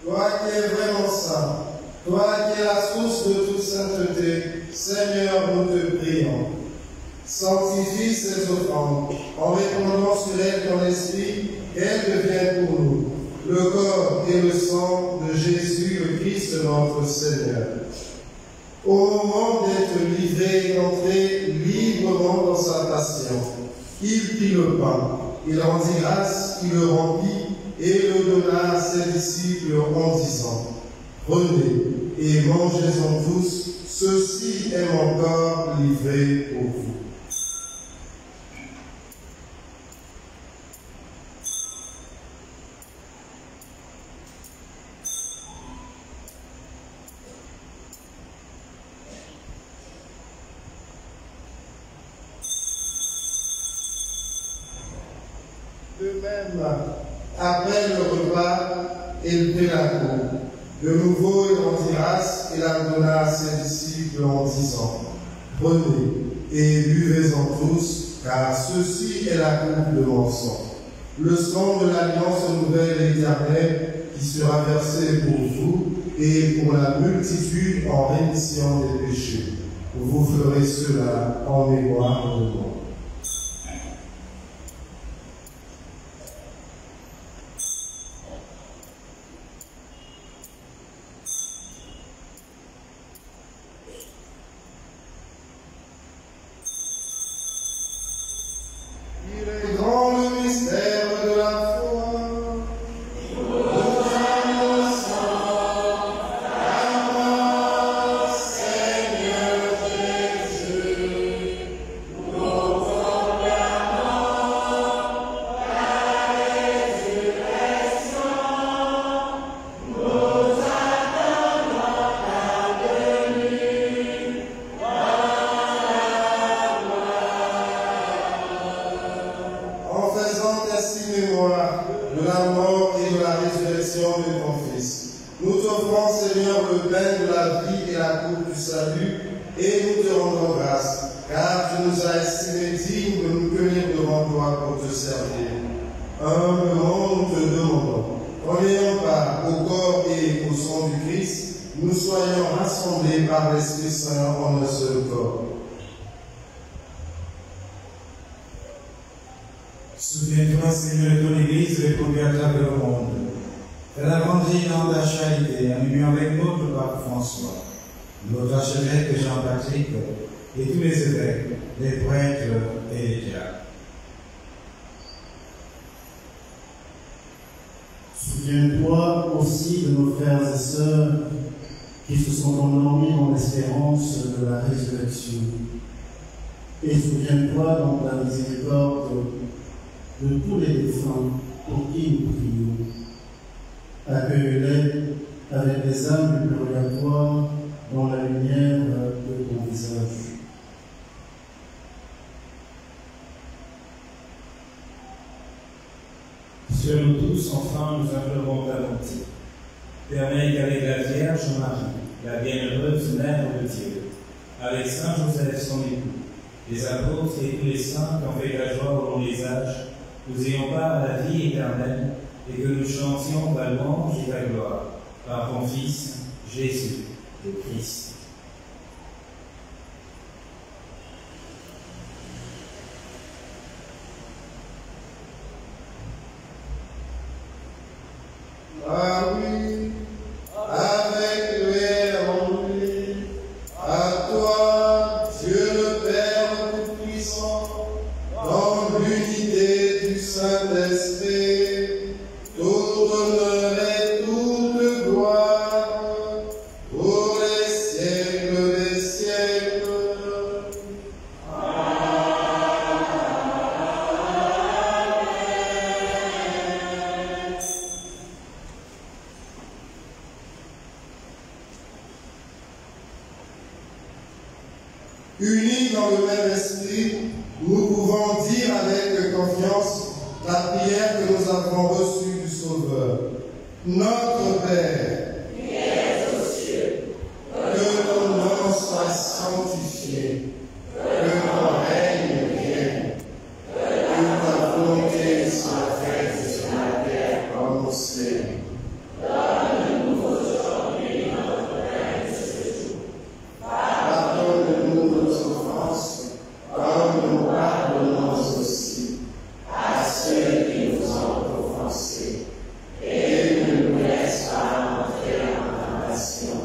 Toi qui es vraiment saint, toi qui es la source de toute sainteté, Seigneur, nous te prions. Sanctifie ces offrandes en répandant sur elles ton esprit, qu'elles deviennent pour nous le corps et le sang de Jésus, le Christ notre Seigneur. Au moment d'être livré et d'entrer librement dans sa passion, il prit le pain, il rendit grâce, il le remplit et le donna à ses disciples en disant: prenez et mangez-en tous, ceci est mon corps livré pour vous. De même, après le repas, il prit la coupe. De nouveau, il rendit grâce et la donna à ses disciples en disant: prenez et buvez-en tous, car ceci est la coupe de mon sang, le sang de l'alliance nouvelle et éternelle qui qui sera versé pour vous et pour la multitude en rémission des péchés. Vous ferez cela en mémoire de moi. Souviens-toi, Seigneur, de ton Église répandue à travers le monde. Fais-la grandir dans ta charité, en union avec notre pape François, notre archevêque Jean-Patrick et tous les évêques, les prêtres et les diacres. Souviens-toi aussi de nos frères et sœurs qui se sont endormis dans l'espérance de la résurrection. Et souviens-toi dans ta miséricorde de tous les défunts pour qui nous prions. Accueille-les avec les âmes du purgatoire dans la lumière de ton visage. Sur nous tous, enfin, nous implorons ta bonté. Permets qu'avec la Vierge Marie, la bienheureuse Mère de Dieu, avec Saint Joseph son époux, les apôtres et tous les saints qui ont fait la joie au long des âges, nous ayons part à la vie éternelle et que nous chantions ta louange et ta gloire par ton Fils, Jésus, le Christ. Ah oui, avec lui et en lui, à toi, Dieu le Père Tout-Puissant, dans l'unité du Saint-Esprit, tout honneur et toute gloire, pour les siècles des siècles. Unis dans le même esprit, nous pouvons dire avec confiance la prière que nous avons reçue du Sauveur. Notre Père, qui es aux cieux, que ton nom soit sanctifié, que ton règne vienne, que ta volonté soit faite sur la terre comme au ciel. donne-nous aujourd'hui notre pain de ce jour. Pardonne-nous nos offenses, comme nous pardonnons aussi à ceux qui nous ont offensés. Et ne nous laisse pas entrer en tentation,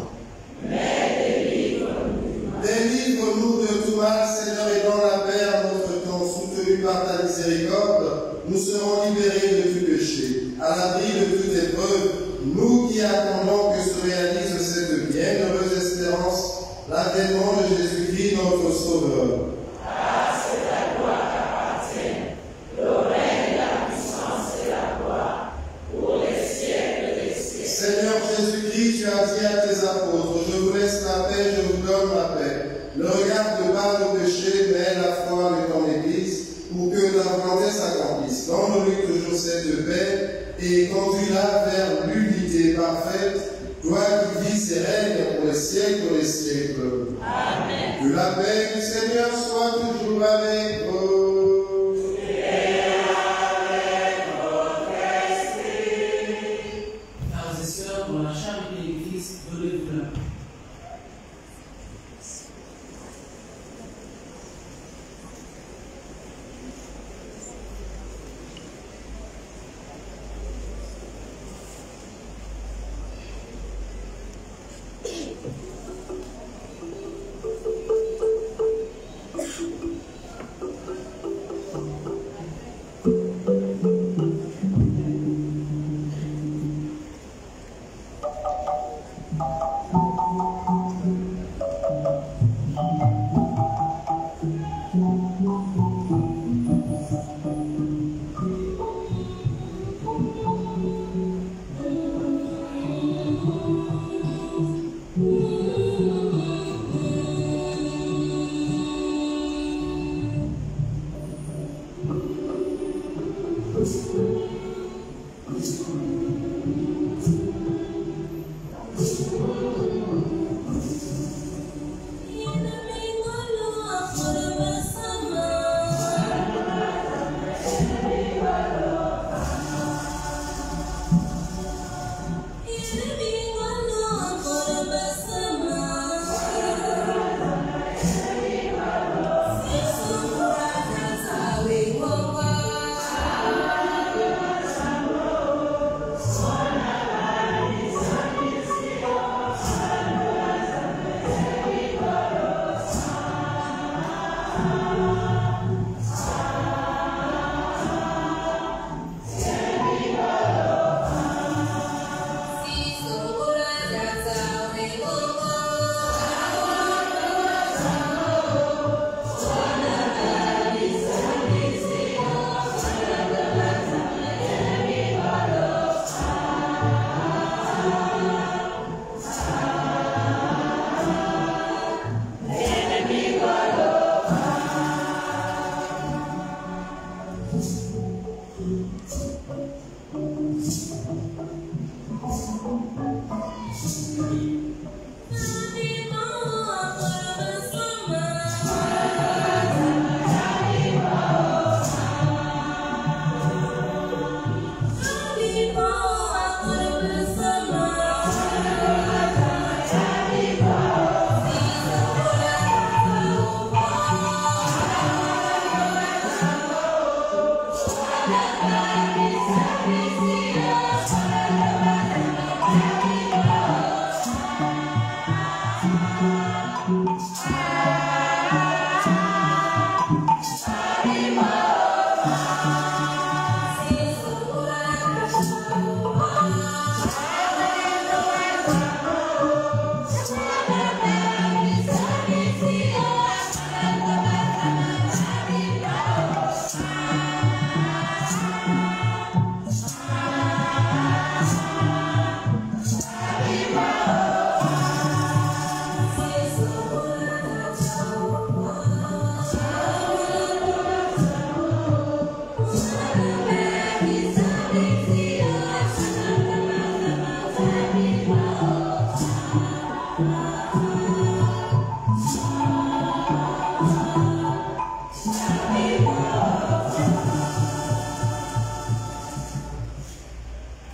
mais délivre-nous. Délivre-nous de tout mal, Seigneur, et dans la paix à notre temps, soutenu par ta miséricorde, nous serons libérés de tout péché, à l'abri de toute épreuve, nous qui attendons que se réalise cette bienheureuse espérance, l'avènement de Jésus-Christ, notre Sauveur. Ah, c'est la gloire qu'appartient, le règne, la puissance et la gloire, pour les siècles des siècles. Seigneur Jésus-Christ, tu as dit à tes apôtres, je vous laisse la paix, je vous donne la paix. Ne regarde pas nos péchés, mais la foi de ton Église, pour que ta volonté s'accomplisse. Donne-lui toujours cette paix et conduis-la vers l'unité parfaite, toi qui vis et règnes pour les siècles des siècles. Amen. Que la paix du Seigneur soit toujours avec vous. Et avec votre esprit. Frères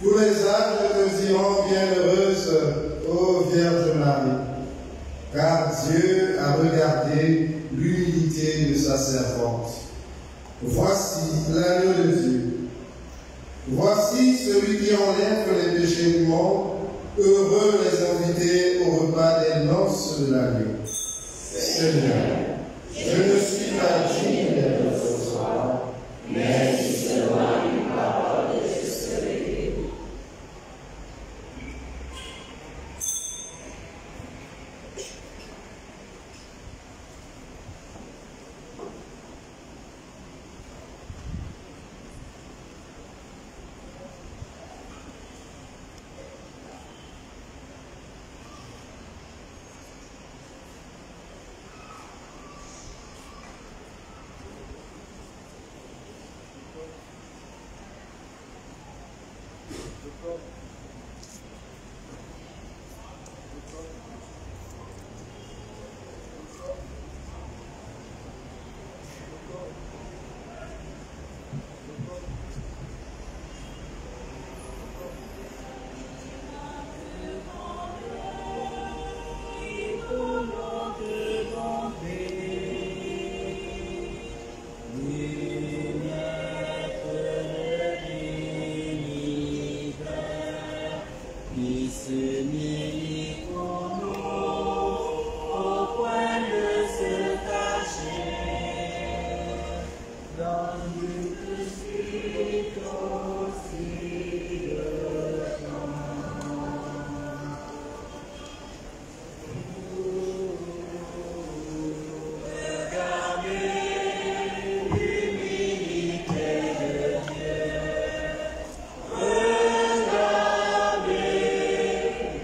Tous les âges te diront bienheureuse, ô Vierge Marie, car Dieu a regardé l'humilité de sa servante. Voici l'agneau de Dieu. Voici celui qui enlève les péchés du monde. Heureux les invités au repas des noces de l'agneau. Seigneur, je ne suis pas digne de recevoir, mais si seulement une parole et je serai guéri.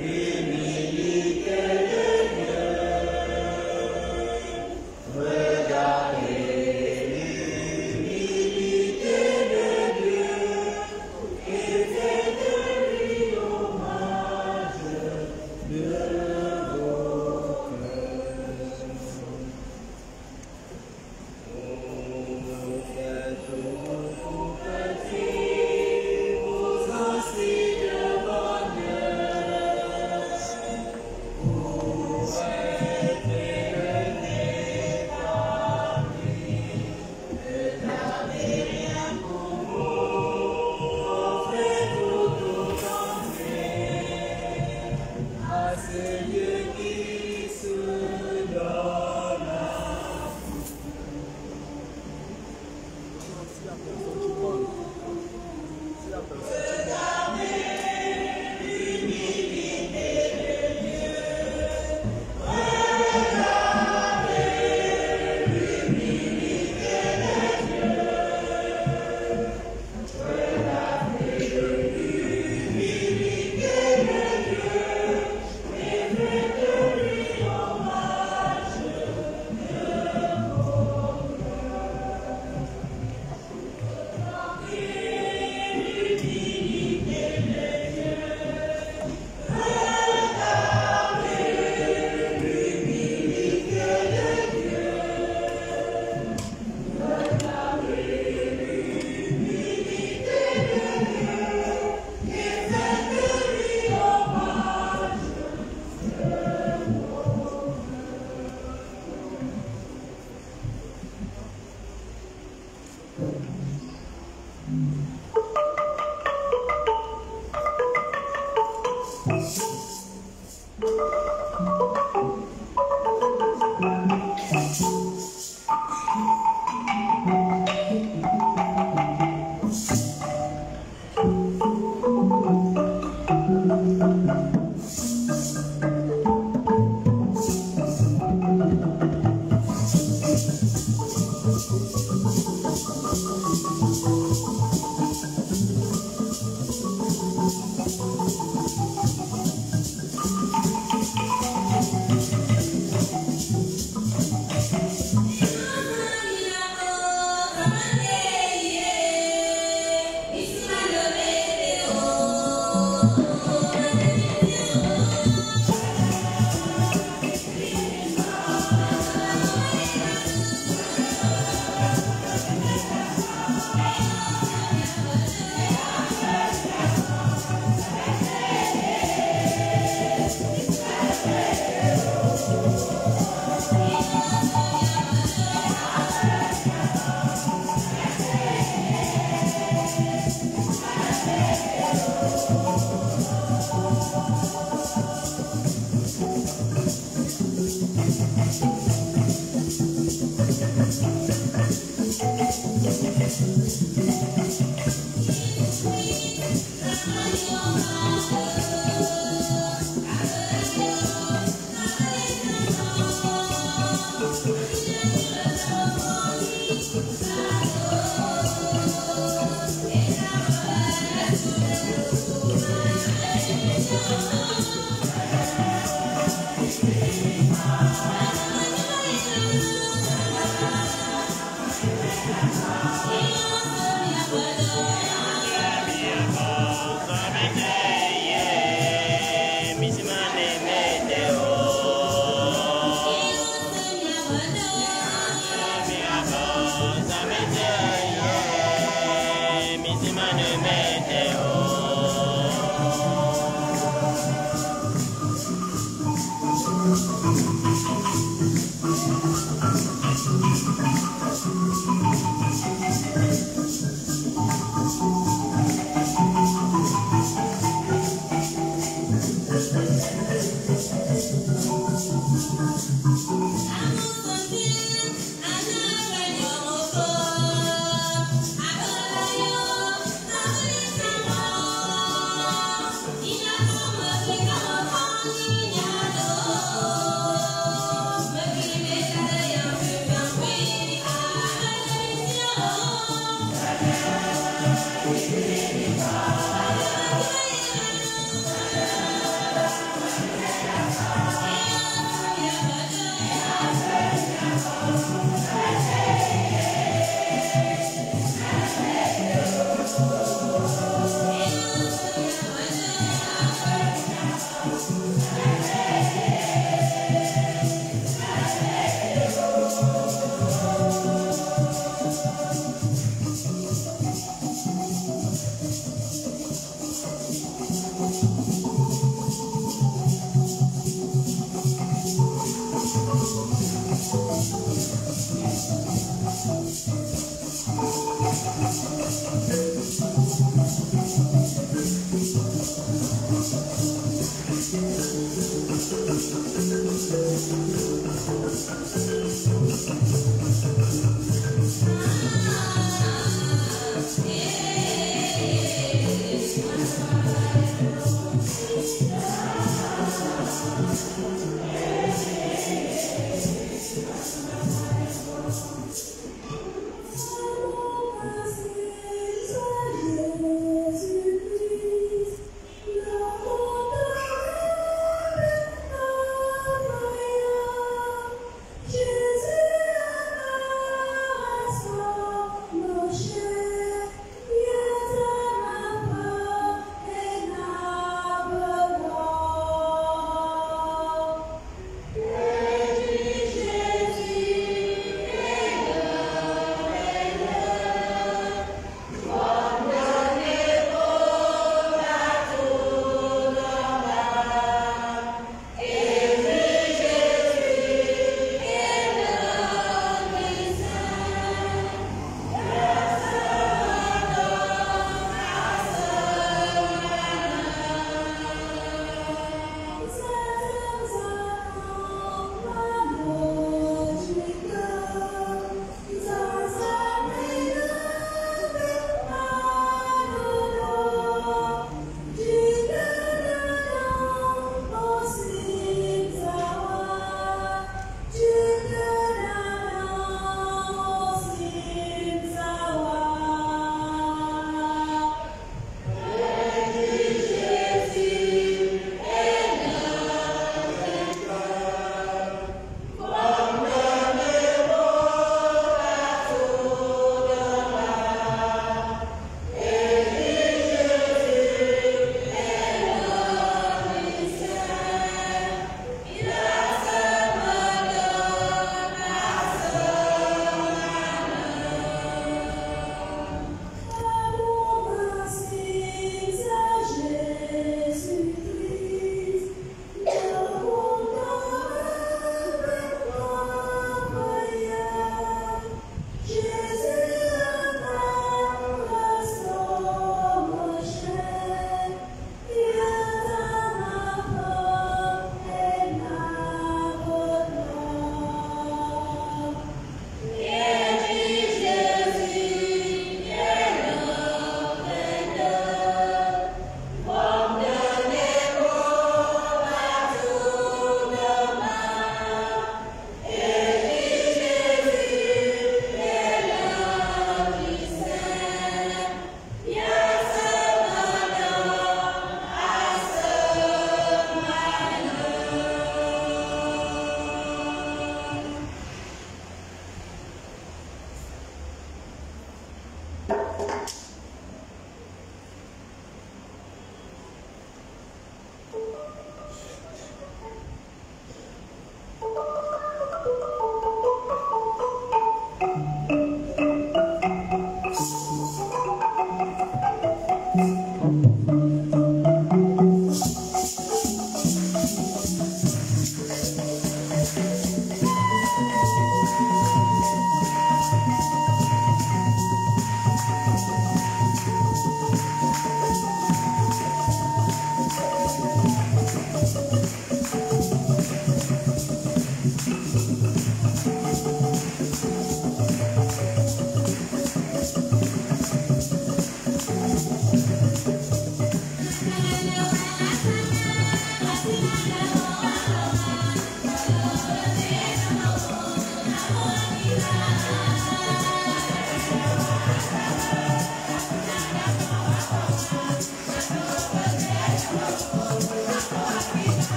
L'humilité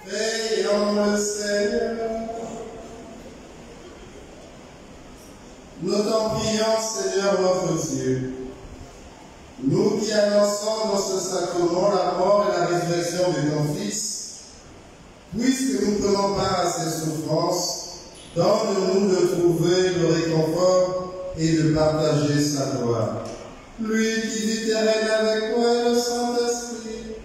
Veillons le Seigneur. Nous t'en prions, Seigneur notre Dieu. Nous qui annonçons dans ce sacrement la mort et la résurrection de ton Fils, puisque nous prenons part à ses souffrances, donne-nous de trouver le réconfort et de partager sa gloire. Lui qui vit et règne avec toi et le Saint-Esprit,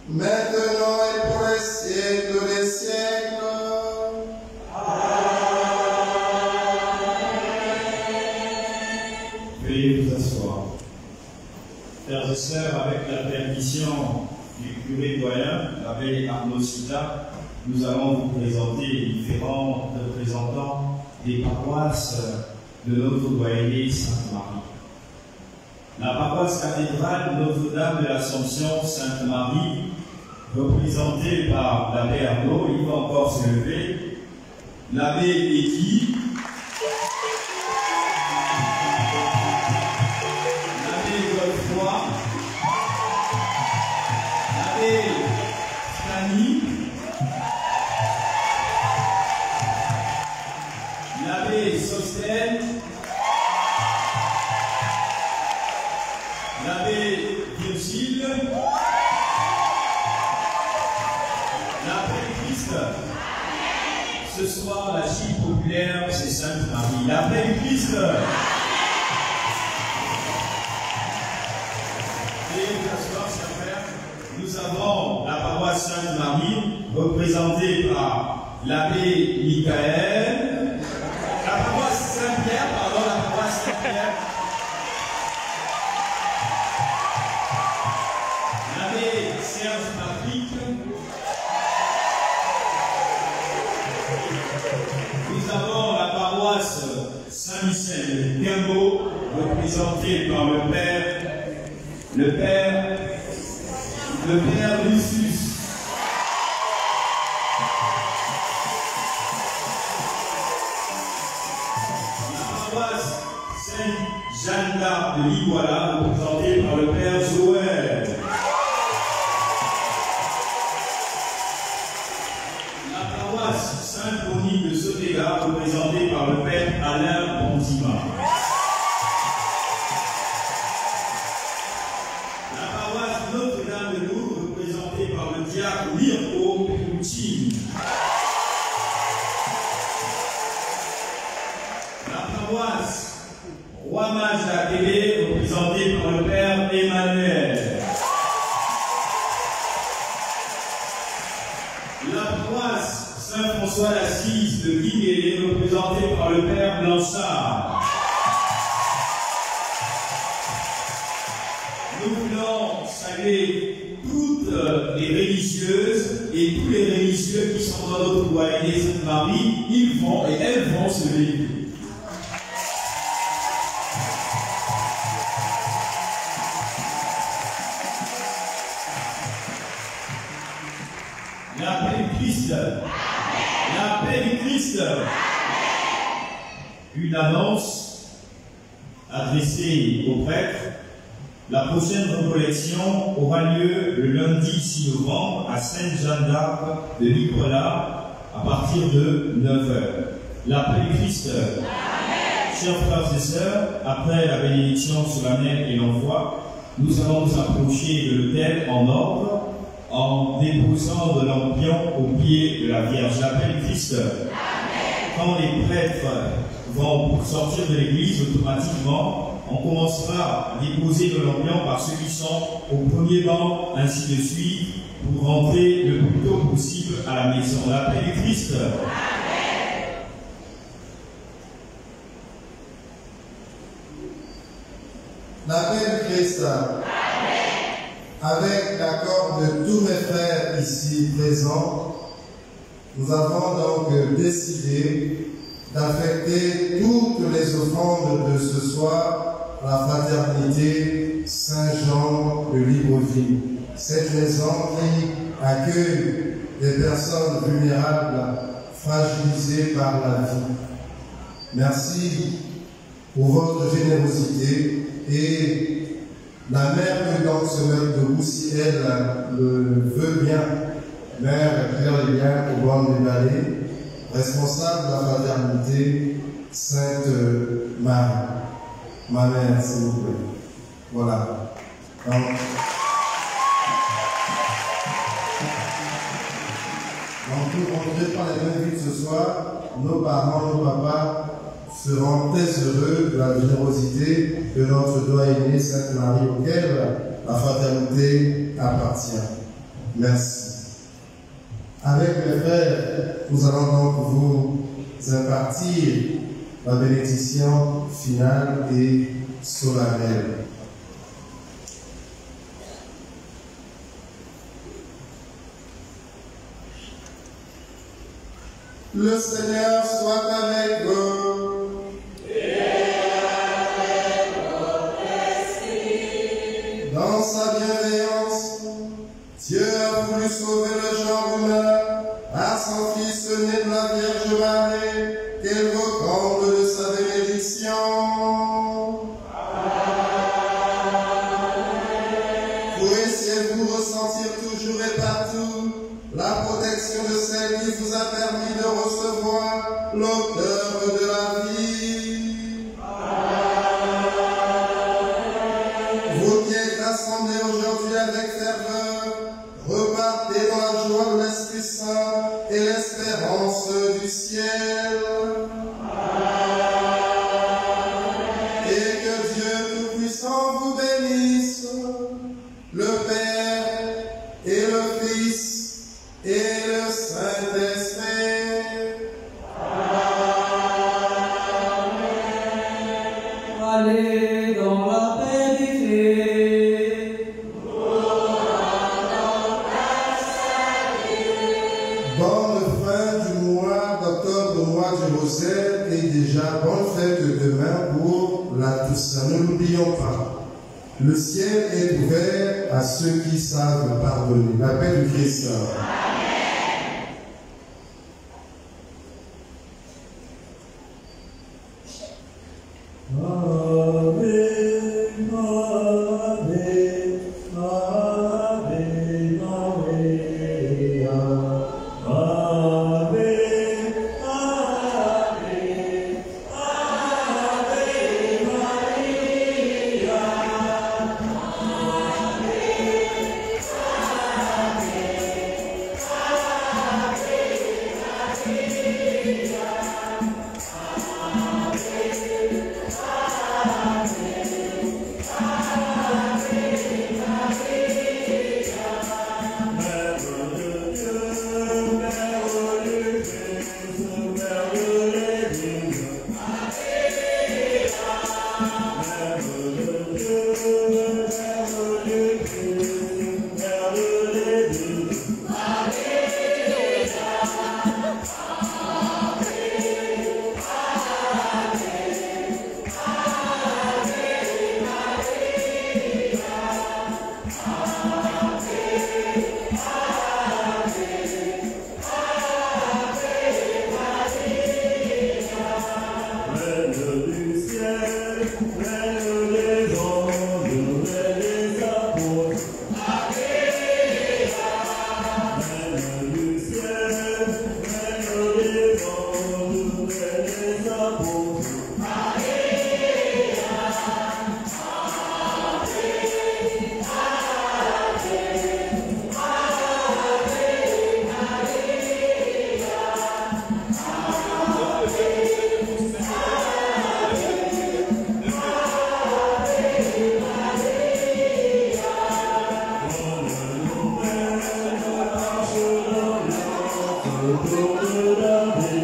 maintenant et pour les siècles des siècles. Veuillez vous asseoir. Frères et sœurs, avec la permission du curé doyen, l'abbé Arnaud Sita, nous allons vous présenter les différents représentants des paroisses de notre doyenné Sainte-Marie. La paroisse cathédrale Notre-Dame de l'Assomption Sainte-Marie, représentée par l'abbé Arnaud, il va encore se lever, l'abbé Eki, l'abbé Godefroy, l'abbé Fanny, l'abbé Sostène, l'abbé Virgile, l'abbé Christ. Ce soir, la chic populaire, c'est Sainte-Marie. L'abbé Christ. Et ce soir, chers frères, nous avons la paroisse Sainte-Marie, représentée par l'abbé Michael, la paroisse Saint-Pierre, pardon, la paroisse Saint-Pierre, l'abbé Serge Patrick, nous avons la paroisse Saint-Michel Guimbaud, représentée par le père Lucius. La paroisse Sainte-Jeanne d'Arc de l'Iguala, représentée par le père Joël. La paroisse Sainte-Bonnie de Sotega, représentée par le père Alain Bontima. La paroisse Notre-Dame de Lourdes, représentée par le diacre Mirko Puccini. La paroisse Roi-Mage d'Akélé, représentée par le père Emmanuel. La paroisse Saint-François d'Assise de Guiguélé, représentée par le père Blanchard. Nous voulons saluer toutes les religieuses et tous les religieux qui sont dans notre doyenné Sainte-Marie. Ils vont et elles vont se lever. La paix du Christ. La paix du Christ. Une annonce adressée aux prêtres. La prochaine recollection aura lieu le lundi 6 novembre à Sainte-Jeanne d'Arc de Nicolas à partir de 9h. La paix du Christ. Chers frères et sœurs, après la bénédiction solennelle et l'envoi, nous allons nous approcher de l'autel en ordre en déposant de l'ambion au pied de la Vierge. La paix du Christ. Quand les prêtres vont sortir de l'église, automatiquement, on commencera à déposer de l'ambion par ceux qui sont au premier banc, ainsi de suite, pour rentrer le plus tôt possible à la maison. La paix du Christ. La paix du Christ. Avec l'accord de tous mes frères ici présents, nous avons donc décidé d'affecter toutes les offrandes de ce soir à la fraternité Saint-Jean de Libreville. Cette maison qui accueille des personnes vulnérables, fragilisées par la vie. Merci pour votre générosité et la mère Prudence de Roussy, elle le veut bien, mère Claire au bord des vallées, responsable de la fraternité Sainte-Marie. Ma mère, s'il vous plaît. Voilà. Donc, on ne fait pas les mêmes vies ce soir. Nos parents, nos papas seront très heureux de la générosité de notre doyenné Sainte-Marie auquel la fraternité appartient. Merci. Avec mes frères, nous allons donc vous impartir la bénédiction finale et solennelle. Le Seigneur soit avec vous. Et avec votre esprit. Dans sa bienveillance, Dieu a voulu sauver le genre humain par son Fils né de la Vierge Marie, qu'elle vous comble de sa bénédiction. Pourriez-vous ressentir toujours et partout la protection de celle qui vous a permis de recevoir l'auteur de la vie. Vous qui êtes rassemblés aujourd'hui avec ferveur, repartez dans la joie de l'Esprit Saint et l'espérance du ciel. Et que Dieu Tout-Puissant vous bénisse, le Père et le Fils et le Saint-Esprit. Allez dans la paix du Christ. Bonne fin du mois d'octobre, mois du Rosaire, et déjà bonne fête demain pour la Toussaint. Ne l'oublions pas. Le ciel est ouvert à ceux qui savent pardonner. La paix du Christ. Amen.